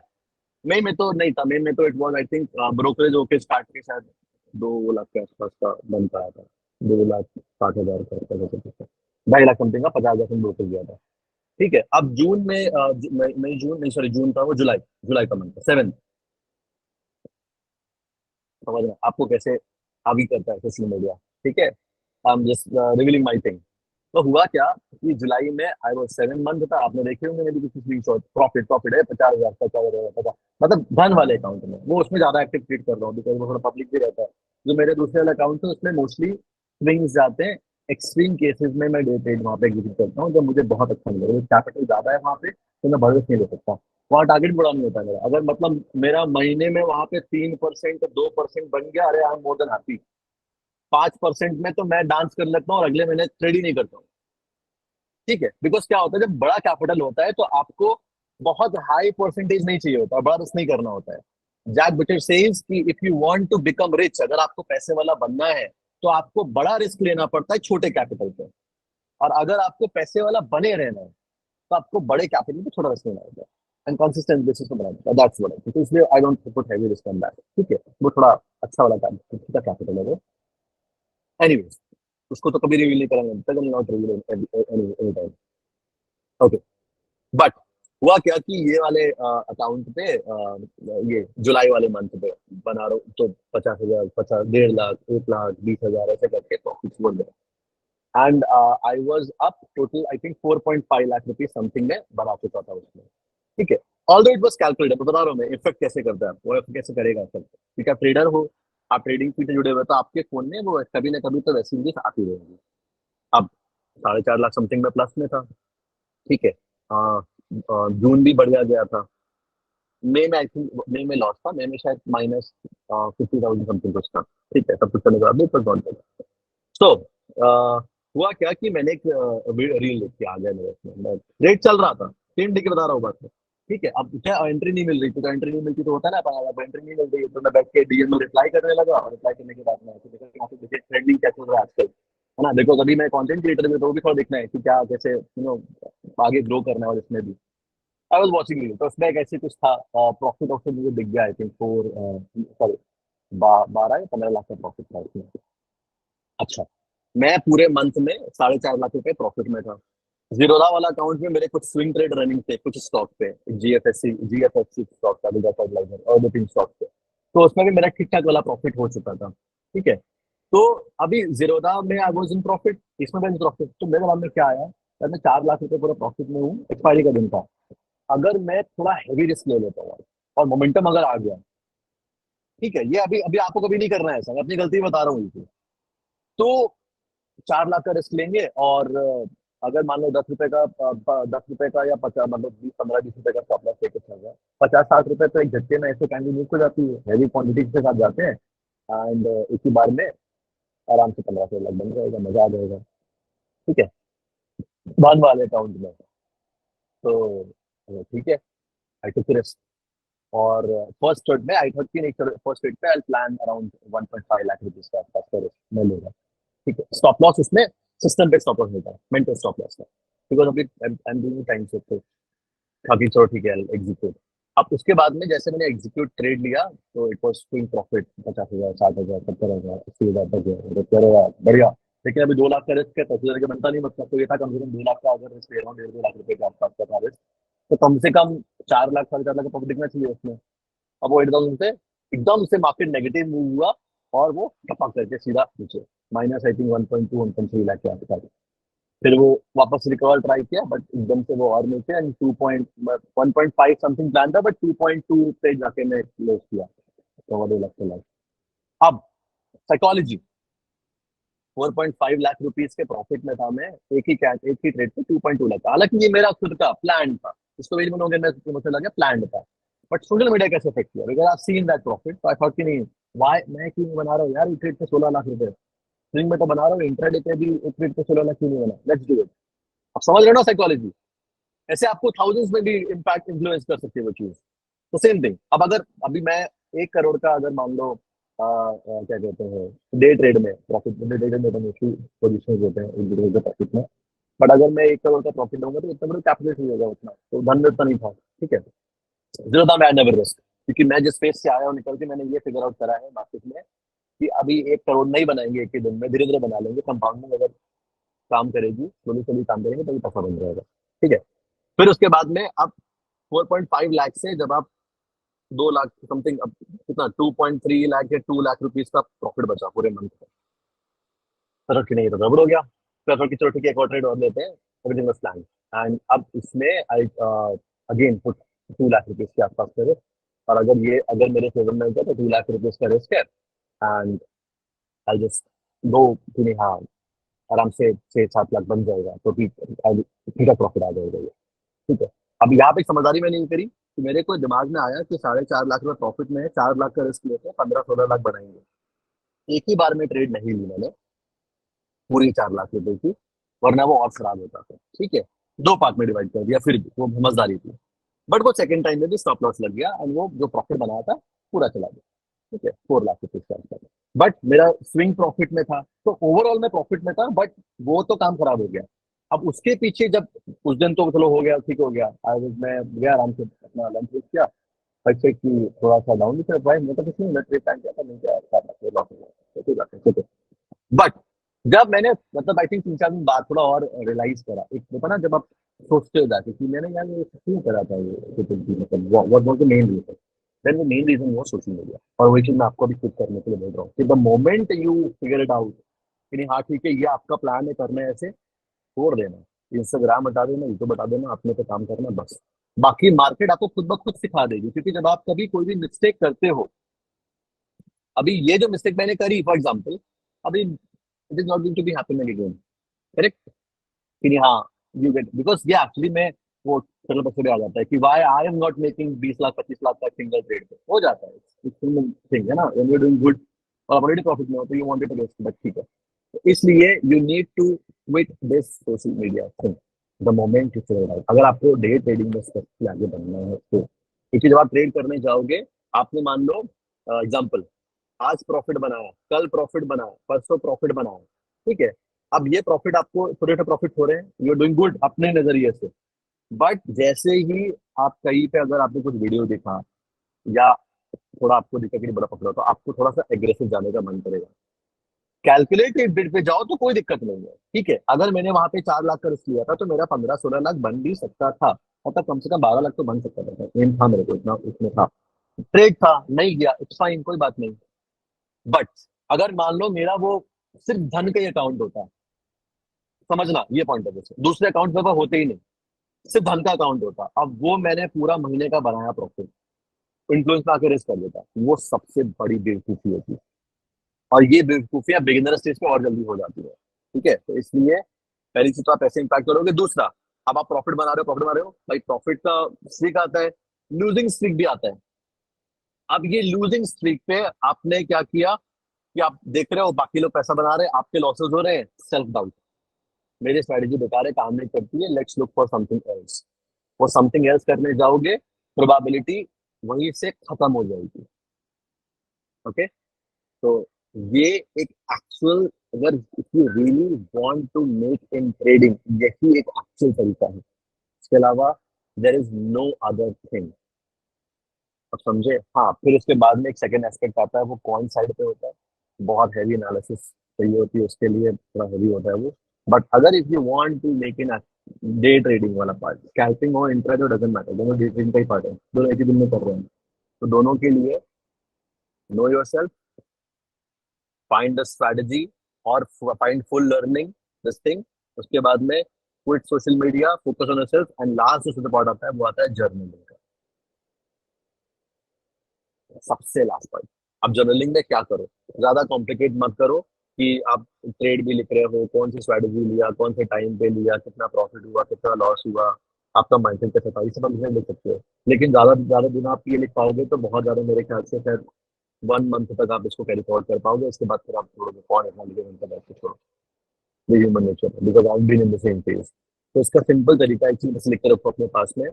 मई में तो नहीं था, मई में तो it was I think brokerage होके स्टार्ट के शायद 2 लाख के आसपास का बन पाया था, 2,60,000 का ऐसा 2.5 लाख समथिंग का, 50,000 से ब्रोकर गया था। ठीक है, अब जून में मई जून नहीं, सॉरी जून था वो, जुलाई, जुलाई का मंथ था 7। समझ रहे हैं आपको कैसे हावी करता है सोशल मीडिया। ठीक है, आई am just revealing my thing. तो हुआ क्या कि जुलाई में आई वाज 7 मंथ था, आपने देखे होंगे मेरी किसी स्क्रीनशॉट, प्रॉफिट प्रॉफिट है 50,000, 50,000, 50, मतलब धन वाले अकाउंट में, वो उसमें ज्यादा एक्टिव ट्रेड कर रहा हूँ बिकॉज वो थोड़ा पब्लिक भी रहता है। जो मेरे दूसरे वाले अकाउंट है उसमें मोस्टली स्विंग्स जाते हैं। एक्सट्रीम केसेस में मैं डे ट्रेड वहाँ पे एग्जीक्यूट करता हूँ, जब मुझे बहुत अच्छा मिले, कैपिटल ज्यादा है वहाँ पे तो मैं भरोसे नहीं ले सकता। वहाँ टारगेट बड़ा नहीं होता मेरा, अगर मतलब मेरा महीने में वहाँ पे 3%, 2% बन गया, अरे I am more than happy. 5% में तो मैं डांस कर लेता हूँ और अगले महीने ट्रेड ही नहीं करता हूँ। ठीक है, बिकॉज क्या होता है जब बड़ा कैपिटल होता है तो आपको बहुत हाई परसेंटेज नहीं चाहिए होता, बड़ा रिस्क नहीं करना होता है। जैक बिटर सेज कि if you want to become rich, अगर आपको पैसे वाला बनना है तो आपको बड़ा रिस्क लेना पड़ता है छोटे कैपिटल पे, और अगर आपको पैसे वाला बने रहना है तो आपको बड़े कैपिटल पे छोटा रिस्क लेना होता है। एंड कंसिस्टेंट बेसिस पे बनाना होता है, दैट्स व्हाट आई थिंक। इसलिए I don't put heavy risk on that. ठीक है, वो थोड़ा अच्छा वाला कैपिटल है वो। एनीवेज, उसको तो कभी रिवील नहीं करेंगे, तक not reveal any time. Okay, but हुआ क्या कि ये वाले अकाउंट पे ये जुलाई वाले मंथ पे बना रहा हूँ तो 50,000, 50, 1.5 लाख, 1 लाख, 20,000 ऐसे करके प्रॉफिट बोल रहे। And I was up total I think 4.5 lakh rupees something में बना चुका था उसमें। ठीक है, ऑल इट वॉज कैलकुलेटेड, बता रहा हूँ मैं इफेक्ट कैसे करता है, वो इफेक्ट कैसे करेगा सर। ठीक है, ट्रेडर हो, आप ट्रेडिंग फील्ड से जुड़े हुए, तो आपके फोन में वो कभी ना कभी तो वैसी चीज आती रहेगी। अब 4.5 लाख समथिंग में प्लस में था। ठीक है, जून भी बढ़िया गया था। मई में आई थिंक, मई में लॉस था, मई में शायद माइनस 50,000 समथिंग कुछ था। ठीक है, सब कुछ करने के बाद ऊपर पहुंच गया। सो हुआ क्या कि मैंने एक रील देखी, आ गया मेरे उसमें, रेट चल रहा था, सेम डे के बता रहा हूँ बात में। ठीक है, अब क्या एंट्री नहीं मिल रही थी, तो एंट्री नहीं मिलती तो होता है ना, अब एंट्री नहीं मिल रही है तो मैं बैठ के डीएम में रिप्लाई करने लगा, और रिप्लाई करने के बाद में ऐसे देखा कि यहाँ पे देखिए ट्रेंडिंग क्या चल रहा है आजकल, है ना। देखो अभी मैं कंटेंट क्रिएटर में, तो वो भी थोड़ा देखना है कि क्या कैसे आगे ग्रो करना है, और इसमें भी आई वाज वाचिंग रील, तो उसमें एक ऐसे कुछ था, प्रॉफिट ऑफ मुझे दिख गया आई थिंक 4, सॉरी 12 या 15 लाख का प्रॉफिट था उसमें। अच्छा, मैं पूरे मंथ में 4.5 लाख रुपए प्रॉफिट में था। जीरोधा वाला अकाउंट में मेरे कुछ स्विंग ट्रेड रनिंग थे कुछ स्टॉक पे, जीएफएससी स्टॉक था, विदा फर्टिलाइजर, और 2-3 स्टॉक पे, तो उसमें भी मेरा ठीक ठाक वाला प्रॉफिट हो चुका था। ठीक है, तो अभी जीरोधा में आई वाज इन प्रॉफिट, इसमें मैं प्रॉफिट, तो मेरे मन में क्या आया, यार मैं 4 लाख रुपए पूरा प्रॉफिट में हूँ, एक्सपायरी का दिन था, अगर मैं थोड़ा हैवी रिस्क ले लेता हूँ और मोमेंटम अगर आ गया। ठीक है, ये अभी अभी आपको कभी नहीं करना है ऐसा, मैं अपनी गलती बता रहा हूँ ये। तो 4 लाख का रिस्क लेंगे, और अगर मान लो 10 रुपए का, 10 रुपए का या 50, मतलब 20, 15, 20 रुपए का स्टॉप लॉस लेके चल रहा है, 50, 60 रुपए तो एक झटके में ऐसे कैंडी मूव हो जाती है, हैवी क्वांटिटी के साथ जाते हैं, एंड इसी बार में आराम से 15 से लाख बन जाएगा, मजा आ जाएगा। ठीक है, बाद वाले अकाउंट में, तो ठीक है, आई टुक रिस्क। और फर्स्ट ट्रेड में आई थॉट कि नहीं, फर्स्ट ट्रेड पे I plan around 1.5 lakh rupees का आसपास का risk मैं लूंगा। ठीक है, स्टॉप लॉस उसमें सिस्टम पे स्टॉप लॉस मिलता है, मेंटल स्टॉप लॉस का, बिकॉज अभी आई एम डूइंग टाइम से, तो बाकी चलो ठीक है, एग्जीक्यूट। अब उसके बाद में जैसे मैंने एग्जीक्यूट ट्रेड लिया, तो इट वाज स्विंग प्रॉफिट 50,000, 60,000, 70,000, 80,000 तक गया, तो कह रहे यार बढ़िया। लेकिन अभी 2 लाख का रिस्क है, 10,000 का बनता नहीं, मतलब तो ये था कम से कम 2 लाख का अगर रिस्क ले रहा हूँ, 1.5-2 लाख रुपए के आसपास का था risk, तो कम से कम 4 लाख, 4.5 लाख का प्रॉफिट दिखना चाहिए उसमें। अब वो एकदम से मार्केट नेगेटिव मूव हुआ, और वो टपक करके सीधा नीचे, माइनस आई थिंक 1.2, 1.3 लाख के आसपास। फिर वो वापस रिकवर ट्राई किया, बट एकदम से वो और नीचे, एंड 1.5 समथिंग प्लान था, बट 2.2 पे जाके मैं क्लोज किया, तो 2 लाख के लाख। अब साइकोलॉजी, 4.5 लाख रुपीज के प्रॉफिट में था मैं, एक ही ट्रेड पे 2.2 लाख, हालांकि ये मेरा खुद का प्लान था, इसको मेरी मनोगे मैं, मुझे लगा प्लान था, बट सोशल मीडिया कैसे इफेक्ट किया, because I seen that profit, तो आई थॉट कि नहीं, वाई मैं क्यों नहीं बना रहा हूँ यार, एक ट्रेड पे 16 लाख रुपए, स्विंग में तो बना रहा हूँ, इंट्राडे पे भी एक ट्रेड पे 16 लाख क्यों नहीं बना, लेट्स डू इट। आप समझ रहे हो ना साइकोलॉजी, ऐसे आपको थाउजेंड्स में भी इम्पैक्ट इन्फ्लुएंस कर सकती है वो चीज। तो सेम थिंग, अब अगर अभी मैं 1 करोड़ का अगर मान लो, क्या कहते हैं, डे ट्रेड में प्रॉफिट, डे ट्रेड में मोस्टली पोजिशन होते हैं एक करोड़ के प्रॉफिट में, बट अगर मैं 1 करोड़ का प्रॉफिट लूंगा तो इतना बड़ा कैपिटल नहीं होगा उतना, तो धन में उतना नहीं था। ठीक है, जितना था मैं नेवर रिस्क, क्योंकि मैं जिस फेस से आया हूँ निकल के, मैंने ये फिगर आउट करा है मार्केट में कि अभी 1 करोड़ नहीं बनाएंगे एक ही दिन में, धीरे धीरे बना लेंगे, कंपाउंडिंग अगर काम करेगी, स्लोली स्लोली काम करेंगे तो पैसा बन जाएगा। ठीक है। फिर उसके बाद में आप 4.5 लाख से जब आप 2 लाख समथिंग, अब कितना 2.3 लाख या 2 लाख रुपीज का प्रॉफिट बचा पूरे मंथ का, चलो ठीक नहीं, ये तो गड़बड़ हो गया। तो फिर चलो ठीक है, एक और ट्रेड और लेते हैं, एवरीथिंग वाज प्लान। एंड अब इसमें I again put 2 lakh rupees के आसपास का risk। और अगर मेरे फेवर में होता है तो 2 लाख रुपीज का रिस्क है। एंड आई जस्ट गो कि नहीं, हाँ आराम से 6-7 लाख बन जाएगा तो ठीक, ठीक है, प्रॉफिट आ जाएगा ये। ठीक है। अब यहाँ पे एक समझदारी मैंने नहीं करी कि मेरे को दिमाग में आया कि 4.5 लाख रुपए प्रॉफिट में है, 4 लाख का रिस्क लेते हैं, 15-16 लाख बनाएंगे। एक ही बार में ट्रेड नहीं ली मैंने पूरी 4 लाख रुपए की, वरना वो और खराब होता था। ठीक है। 2 पार्ट में डिवाइड कर दिया, फिर भी वो समझदारी थी। बट वो सेकंड टाइम में भी स्टॉप लॉस लग गया और वो जो प्रॉफिट बनाया था पूरा चला गया। ठीक है, 4 लाख रुपीज का आसपास। बट मेरा स्विंग प्रॉफिट में था, तो ओवरऑल में प्रॉफिट में था, बट वो तो काम खराब हो गया। अब उसके पीछे जब उस दिन तो चलो हो गया, ठीक हो गया, मैं गया आराम से अपना लंच किया, ऐसे कि थोड़ा सा डाउन भी भाई, मैं तो कुछ नहीं, मैं ट्रेड टाइम किया था, नहीं क्या अच्छा था, लॉस हो गया, ठीक है, ठीक है। बट जब मैंने मतलब आई थिंक 3-4 दिन बाद थोड़ा और रियलाइज करा, एक होता ना जब आप सोचते हो जाके कि मैंने यार ये क्यों करा था, ये कुछ भी, मतलब what was the main reason. Then the main reason वो सोशल मीडिया। और वही चीज मैं आपको भी खुद करने के लिए बोल रहा हूँ कि the moment you figure it out कि नहीं, हाँ ठीक है, ये आपका प्लान है, करना है ऐसे, छोड़ देना। इंस्टाग्राम हटा देना, यूट्यूब हटा देना, अपने पे काम करना बस। बाकी मार्केट आपको खुद ब खुद सिखा देगी, क्योंकि जब आप कभी कोई भी मिस्टेक करते हो, अभी ये जो मिस्टेक मैंने करी फॉर एग्जाम्पल, अभी it is not going to be happen again. Correct कि नहीं, हाँ। यू गेट, बिकॉज ये एक्चुअली में वो सरल पक्ष में आ जाता है कि why I am not making 20 lakh 25 lakh का सिंगल ट्रेड पे हो जाता है। थिंग है ना, व्हेन यू डूइंग गुड और ऑलरेडी प्रॉफिट में हो तो you want to risk, but ठीक है। तो इसलिए you need to quit this social media thing the moment you figure out. अगर आपको डे ट्रेडिंग में सक्सेसफुल आगे बनना है तो क्योंकि जब आप ट्रेड करने जाओगे, आपने मान लो एग्जाम्पल, आज प्रॉफिट बनाया, कल प्रॉफिट बनाया, परसों प्रॉफिट बनाया। ठीक है। अब ये प्रॉफिट आपको छोटे छोटे प्रॉफिट हो रहे हैं, यू आर डूइंग गुड अपने नजरिए से। बट जैसे ही आप कहीं पे अगर आपने कुछ वीडियो देखा या थोड़ा आपको दिखा कि नहीं बड़ा पकड़ा, तो आपको थोड़ा सा एग्रेसिव जाने का मन करेगा। कैलकुलेटेड बिड पे जाओ तो कोई दिक्कत नहीं है। ठीक है। अगर मैंने वहां पे 4 लाख का रिस्क लिया था तो मेरा 15-16 लाख बन भी सकता था, मतलब कम से कम 12 लाख तो बन सकता था, एम था मेरे को इतना, उसमें था। ट्रेड था, नहीं गया, इट्स फाइन, कोई बात नहीं। बट अगर मान लो मेरा वो सिर्फ धन का ही अकाउंट होता, समझना ये पॉइंट है, जैसे दूसरे अकाउंट में होते ही नहीं, सिर्फ धन का अकाउंट होता, अब वो मैंने पूरा महीने का बनाया प्रॉफिट, इन्फ्लुएंस में आके रिस्क कर देता, वो सबसे बड़ी बेवकूफी होती है। और ये बेवकूफियां बिगिनर स्टेज पे और जल्दी हो जाती है। ठीक है। तो इसलिए पहली चीज तो आप ऐसे इंपैक्ट करोगे। दूसरा, अब आप प्रॉफिट बना रहे हो भाई, प्रॉफिट का स्ट्रीक आता है, लूजिंग स्ट्रीक भी आता है। अब ये लूजिंग स्ट्रीक पे आपने क्या किया कि आप देख रहे हो बाकी लोग पैसा बना रहे हैं, आपके लॉसेस हो रहे हैं, सेल्फ डाउट, मेरी स्ट्रेटेजी बेकार है, काम नहीं करती है, let's look for something else. वो समथिंग एल्स करने जाओगे, प्रोबेबिलिटी वहीं से खत्म हो जाएगी। ओके। तो ये एक एक्चुअल, अगर if you really want to make in trading, यही एक एक्चुअल तरीका है। इसके अलावा there is no other thing. अब समझे। हाँ, फिर उसके बाद में एक सेकंड एस्पेक्ट आता है, वो कौन साइड पे होता है, बहुत हैवी एनालिसिस चाहिए होती है उसके लिए, थोड़ा हैवी होता है वो। बट अगर if you want to make in day trading वाला पार्ट, स्कैल्पिंग और इंट्राडे डजंट मैटर, दोनों डे ट्रेडिंग का ही पार्ट है, दोनों एक ही दिन में कर रहे हैं। तो दोनों के लिए know yourself, find the strategy और find full learning this thing. उसके बाद में quit social media, focus on yourself, and last जो पार्ट आता है वो आता है जर्नलिंग का, सबसे लास्ट पॉइंट। अब जर्नलिंग में क्या करो, ज्यादा कॉम्प्लिकेट मत करो कि आप ट्रेड भी लिख रहे हो, कौन सी स्ट्रैटेजी लिया, कौन से टाइम पे लिया, कितना प्रॉफिट हुआ, कितना लॉस हुआ, आपका माइंडसेट कैसा था, ये सब आप इसमें लिख सकते हो। लेकिन ज्यादा से ज्यादा दिन आप ये लिख पाओगे तो बहुत ज्यादा, मेरे ख्याल से शायद 1 मंथ तक आप इसको कैरी फॉरवर्ड कर पाओगे, उसके बाद फिर आप छोड़ोगे, कौन इतना लिखे उनका बैठ के छोड़ो। ये ह्यूमन नेचर है, because I been in the same phase. तो इसका सिंपल तरीका एक चीज बस लिख कर रखो अपने पास में,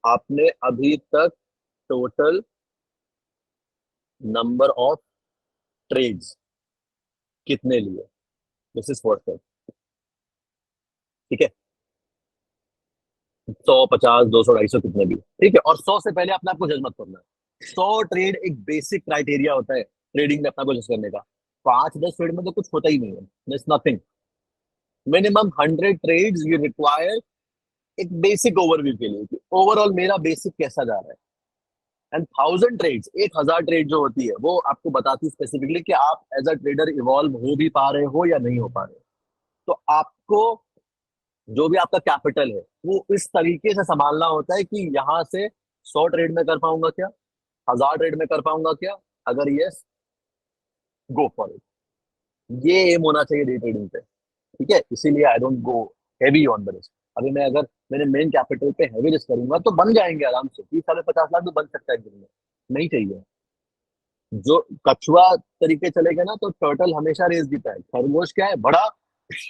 आपने अभी तक टोटल नंबर ऑफ ट्रेड्स कितने लिए, दिस इज फर्स्ट। ठीक है। 100, 50, 200, 250, कितने भी, ठीक है। और 100 से पहले अपने आप को जज मत करना है। 100 ट्रेड एक बेसिक क्राइटेरिया होता है ट्रेडिंग में अपना को जज करने का। 5-10 ट्रेड में तो कुछ होता ही नहीं है, nothing. Minimum 100 trades you require एक बेसिक ओवरव्यू के लिए कि ओवरऑल मेरा बेसिक कैसा जा रहा है। एंड 1000 ट्रेड्स, 1000 ट्रेड जो होती है वो आपको बताती है स्पेसिफिकली कि आप एज अ ट्रेडर इवॉल्व हो भी पा रहे हो या नहीं हो पा रहे हो। तो आपको जो भी आपका कैपिटल है वो इस तरीके से संभालना होता है कि यहाँ से 100 ट्रेड में कर पाऊंगा क्या, 1000 ट्रेड में कर पाऊंगा क्या, अगर यस, गो फॉर इट। ये एम होना चाहिए डे ट्रेडिंग पे। ठीक है, इसीलिए I don't go heavy on the risk. अभी मैं अगर मेरे मेन कैपिटल पे हैवी रिस्क करूंगा तो बन जाएंगे आराम से, 30 से 50 लाख भी बन सकता है एक दिन में। नहीं चाहिए। जो कछुआ तरीके चलेगा ना तो टर्टल हमेशा रेस जीता है। खरगोश क्या है, बड़ा,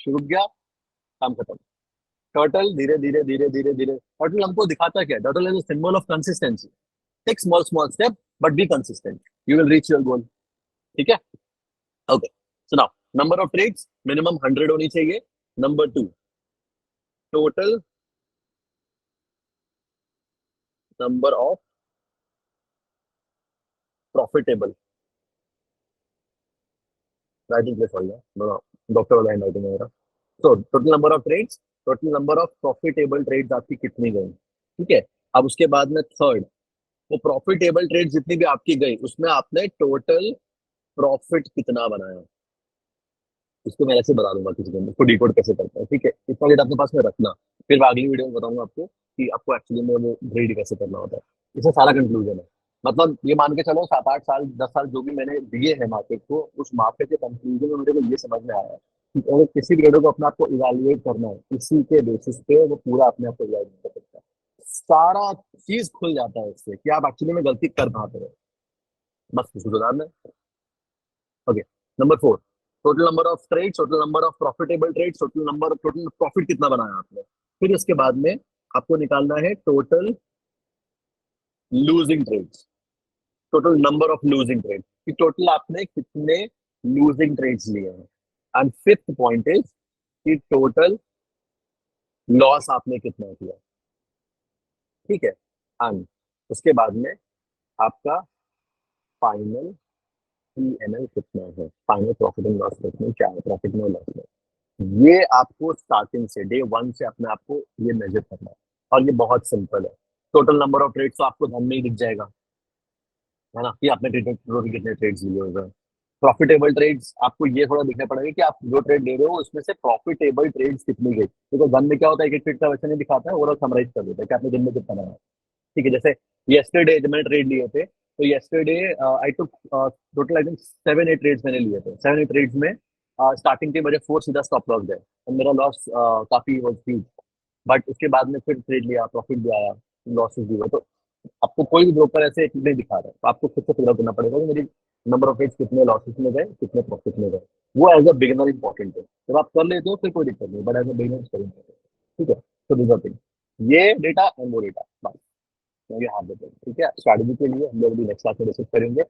रुक गया, काम खत्म। टर्टल धीरे धीरे धीरे धीरे धीरे, टर्टल हमको दिखाता क्या है, turtle is a symbol of consistency. Take small small step but be consistent, you will reach your goal. ठीक है, okay. So now, number of trades minimum 100 होनी चाहिए। Number 2, total number of profitable, writing place हो गया, doctor वाला hand writing है मेरा। तो total number of trades, total number of profitable trades आपकी कितनी गई। ठीक है, अब उसके बाद में थर्ड, वो प्रॉफिटेबल ट्रेड जितनी भी आपकी गई उसमें आपने टोटल प्रॉफिट कितना बनाया। इसको मैं ऐसे बता दूंगा किसी दिन, इसको डिकोड कैसे करता है। ठीक है, इतना डेटा अपने पास में रखना, फिर मैं अगली वीडियो में बताऊंगा आपको कि आपको एक्चुअली में वो ग्रेड कैसे करना होता है। इससे सारा कंक्लूजन है। मतलब ये मान के चलो 7-8 साल 10 साल जो भी मैंने दिए हैं मार्केट को, उस मार्केट के कंक्लूजन में मेरे को ये समझ में आया है कि अगर किसी ट्रेडर को अपने आप को इवेल्युएट करना है, इसी के बेसिस पे वो पूरा अपने आप को इवेल्युएट कर सकता है। सारा चीज खुल जाता है इससे कि आप एक्चुअली में गलती कर कहाँ पे रहे, बस सुधारना है। Okay, number 4, total number of trades, total number of profitable trades, total profit कितना बनाया आपने। फिर उसके बाद में आपको निकालना है total losing trades, total number of losing trade, कि टोटल आपने कितने लूजिंग ट्रेड्स लिए हैं। एंड फिफ्थ पॉइंट इज कि टोटल लॉस आपने कितना किया। ठीक है, एंड उसके बाद में आपका फाइनल पीएनएल कितना है, final profit and loss statement क्या है, प्रॉफिट में लॉस में। ये आपको स्टार्टिंग से डे वन से अपने आप को ये मेजर करना है। और ये बहुत सिंपल है। टोटल नंबर ऑफ ट्रेड्स तो आपको धन में ही दिख जाएगा, है ना, कि आपने कितने ट्रेड्स लिए हुए हैं। प्रॉफिटेबल ट्रेड्स आपको ये थोड़ा दिखना पड़ेगा कि आप जो ट्रेड ले रहे हो उसमें से प्रॉफिटेबल ट्रेड्स कितनी गई, क्योंकि धन में क्या होता है, एक एक ट्रेड का वैसे नहीं दिखाता है, ओवरऑल समराइज कर देता है कि आपने दिन में कितना बनाया। ठीक है, जैसे येस्टरडे जब मैंने ट्रेड लिए थे, तो yesterday I took total I think 7-8 trades मैंने लिए थे। 7-8 ट्रेड्स में स्टार्टिंग के मेरे 4 सीधा स्टॉप लॉस गए और मेरा लॉस काफी वॉज ह्यूज। बट उसके बाद में फिर ट्रेड लिया, प्रॉफिट भी आया, लॉसेस भी हुए। तो आपको कोई भी ब्रोकर ऐसे नहीं दिखा रहा है, तो आपको खुद से फिगर करना पड़ेगा कि मेरी नंबर ऑफ ट्रेड्स कितने लॉसेस में गए, कितने प्रॉफिट में गए। वो एज अ बिगिनर इंपॉर्टेंट है। जब आप कर लेते हो फिर कोई दिक्कत नहीं, बट एज अ बिगिनर करेंगे। ठीक है, तो दिस थिंग, ये डेटा एंड वो डेटा बस ये हाथ देते हैं। ठीक है, स्ट्रैटेजी के लिए हम लोग भी नेक्स्ट क्लास में डिस्कस करेंगे।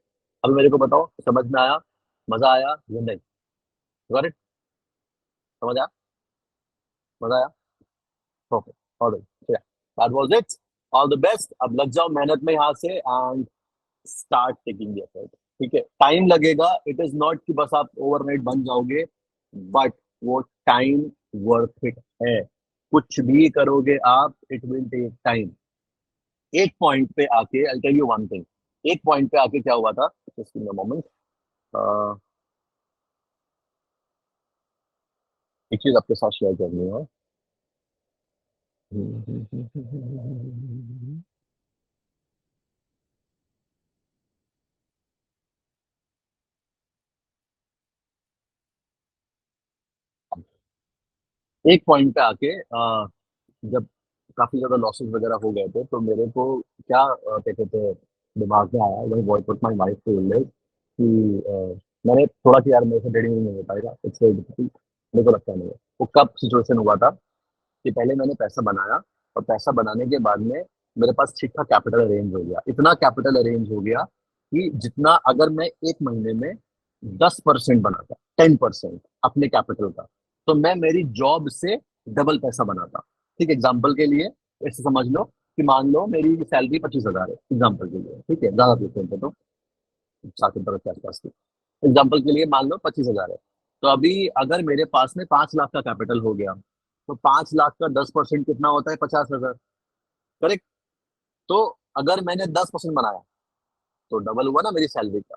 अब मेरे को बताओ, समझ में आया, मजा आया या नहीं। गॉट इट, समझ आया, मजा आया, okay, alright, that was it. All the best, अब लग जाओ मेहनत में यहाँ से and start taking the effort. ठीक है, टाइम लगेगा, इट इज नॉट कि बस आप ओवरनाइट बन जाओगे, बट वो टाइम वर्थ इट है। कुछ भी करोगे आप, इट विल टेक टाइम। एक पॉइंट पे आके I tell you one thing, एक पॉइंट पे आके क्या हुआ था, जस्ट इन अ मोमेंट, एक चीज आपके साथ शेयर करनी है। एक पॉइंट पे आके जब काफी ज्यादा लॉसेस वगैरह हो गए थे, तो मेरे को क्या क्या कहते हैं, दिमाग में आया, वही वॉइस माई वाइफ टू कि मैंने थोड़ा कि यार मेरे से ट्रेडिंग नहीं हो पाएगा, इससे मेरे को लगता नहीं है। वो कब सिचुएशन हुआ था कि पहले मैंने पैसा बनाया, और पैसा बनाने के बाद में मेरे पास ठीक ठाक कैपिटल अरेंज हो गया, इतना कैपिटल अरेंज हो गया कि जितना अगर मैं एक महीने में 10% बनाता, 10% अपने कैपिटल का, तो मैं मेरी जॉब से डबल पैसा बनाता। ठीक, एग्जाम्पल के लिए ऐसे समझ लो कि मान लो मेरी सैलरी 25,000 है, एग्जाम्पल के लिए। ठीक है, ज्यादा देते हैं तो 7 के आसपास की। एग्जाम्पल के लिए मान लो 25,000 है, तो अभी अगर मेरे पास में 5 लाख का कैपिटल हो गया, तो 5 लाख का 10% कितना होता है? 50,000। करेक्ट। तो अगर मैंने 10% बनाया तो डबल हुआ ना मेरी सैलरी का,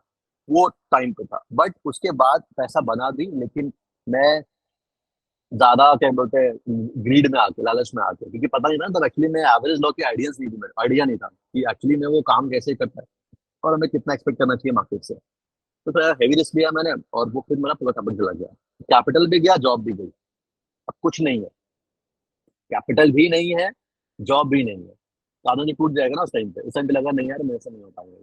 वो टाइम पे था। बट उसके बाद पैसा बना दी, लेकिन मैं ज्यादा क्या बोलते हैं, ग्रीड में आके, लालच में आके, क्योंकि पता नहीं था तब एक्चुअली में एवरेज लॉ की आइडियाज नहीं थी, मेरे आइडिया नहीं था कि एक्चुअली में वो काम कैसे करता है और हमें कितना एक्सपेक्ट करना चाहिए मार्केट से। तो थोड़ा हेवी रिस्क लिया मैंने, और वो फिर मेरा पूरा कैपिटल चला गया। कैपिटल भी गया, जॉब भी गई। अब कुछ नहीं है, कैपिटल भी नहीं है, जॉब भी नहीं है। कानून ही टूट जाएगा ना उस टाइम पे लगा नहीं यार मेरे से नहीं हो पाएगा।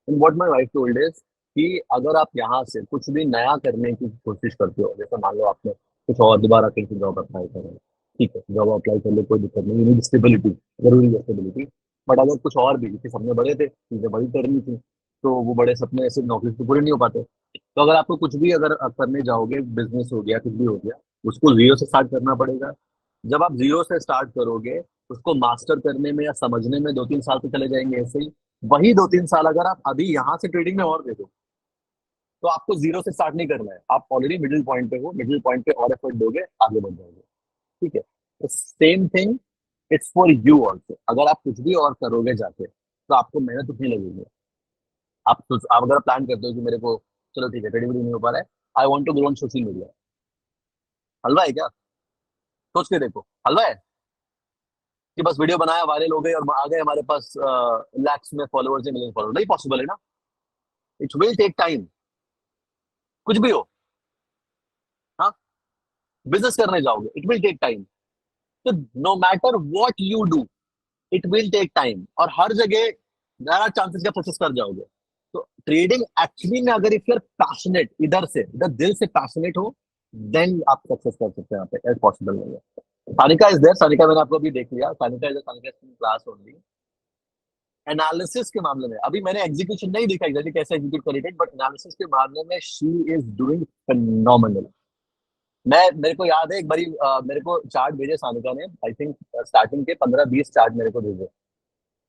And what my wife told is कि अगर आप यहाँ से कुछ भी नया करने की कोशिश करते हो, जैसे मान लो आपने कुछ और दोबारा कहीं से जॉब अप्लाई करें, ठीक है, जॉब अप्लाई कर ले, कोई दिक्कत नहीं, नीड स्टेबिलिटी, जरूरी है स्टेबिलिटी। बट अगर कुछ और भी, जैसे सपने बड़े थे, चीजें बड़ी करनी थी, तो वो बड़े सपने ऐसे नौकरी से पूरे नहीं हो पाते। तो अगर आपको कुछ भी अगर आप करने जाओगे, बिजनेस हो गया, कुछ भी हो गया, उसको जीरो से स्टार्ट करना पड़ेगा। जब आप जीरो से स्टार्ट करोगे, उसको मास्टर करने में या समझने में 2-3 साल तो चले जाएंगे ऐसे ही। वही 2-3 साल अगर आप अभी यहाँ से ट्रेडिंग में और दे दो, तो आपको जीरो से स्टार्ट नहीं करना है, आप ऑलरेडी मिडिल पॉइंट पे हो, मिडिल पॉइंट पे और एफर्ट दोगे, आगे बढ़ जाओगे। ठीक है, तो same thing it's for you also. अगर आप कुछ भी और करोगे जाके, तो आपको मेहनत उतनी लगेगी। आप अगर प्लान करते हो कि मेरे को, चलो ठीक है, ट्रेडिंग नहीं हो पा रहा है, I want to grow on social media, हलवा है क्या? सोच के देखो, हलवा है कि बस वीडियो बनाया, वायरल हो गए और आ गए हमारे पास लैक्स में फॉलोअर्स या मिलियन फॉलोअर? नहीं पॉसिबल है ना। It will take time. कुछ भी हो, हाँ, बिजनेस करने जाओगे, इट विल टेक टाइम। तो no matter what you do, it will take time, और हर जगह ज्यादा चांसेस का सक्सेस कर जाओगे। तो ट्रेडिंग एक्चुअली में, अगर इफ यू आर पैशनेट, इधर से इधर दिल से पैशनेट हो, देन आप सक्सेस कर सकते हैं। यहाँ पे पॉसिबल नहीं है। सानिका इज देयर, सानिका मैंने आपको अभी देख लिया, Sanika is, Sanika class only. Analysis के मामले में अभी मैंने एग्जीक्यूशन नहीं देखा एग्जैक्टली कैसे एग्जीक्यूट करेंगे, बट एनालिसिस के मामले में शी इज डूइंग फिनोमिनल। मैं, मेरे को याद है एक बारी मेरे को चार्ट भेजे सानिका ने, आई थिंक स्टार्टिंग के 15-20 चार्ट मेरे को भेजे।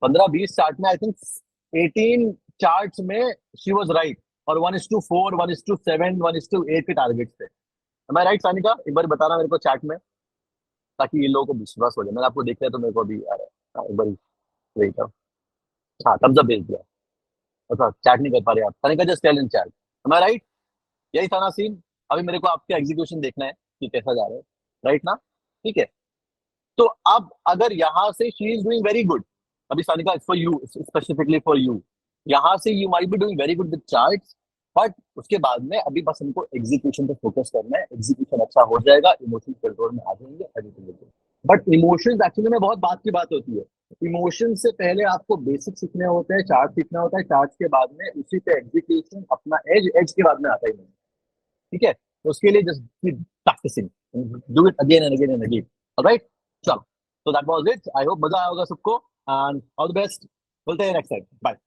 15-20 चार्ट में आई थिंक 18 चार्ट्स में शी वाज राइट, और 1:4, 1:7, 1:8 के टारगेट थे। मैं राइट सानिका? एक बार बताना मेरे को चैट में, ताकि ये लोगों को विश्वास हो जाए। मैंने आपको देख लिया तो मेरे को अभी आ रहा है। हाँ, एक बार वेट। हाँ, तब भेज दिया। अच्छा, चैट नहीं कर पा रहे आप, Sanika just tell in chat, am I right? यही था ना सीन? अभी मेरे को आपके एग्जीक्यूशन देखना है कि कैसा जा रहा है, राइट ना? ठीक है। तो अब अगर यहाँ से she is doing very good, अभी Sanika for you, specifically for you, यहाँ से you might be doing very good with charts, but उसके बाद में अभी बस हमको एग्जीक्यूशन पे फोकस करना है। एग्जीक्यूशन अच्छा हो जाएगा, इमोशन कंट्रोल में आ जाएंगे, एवरीथिंग। बट इमोशंस एक्चुअली में बहुत बात की बात होती है। इमोशन से पहले आपको बेसिक सीखने होते हैं, चार्ट सीखना होता है, चार्ट के बाद में उसी पे एग्जीक्यूशन, अपना एज, एज के बाद में आता ही नहीं। ठीक है, तो उसके लिए just practicing, do it again and again and again. Alright, चलो। तो that was it, I hope मजा आया होगा सबको, एंड ऑल द बेस्ट। बोलते हैं नेक्स्ट टाइम, बाय।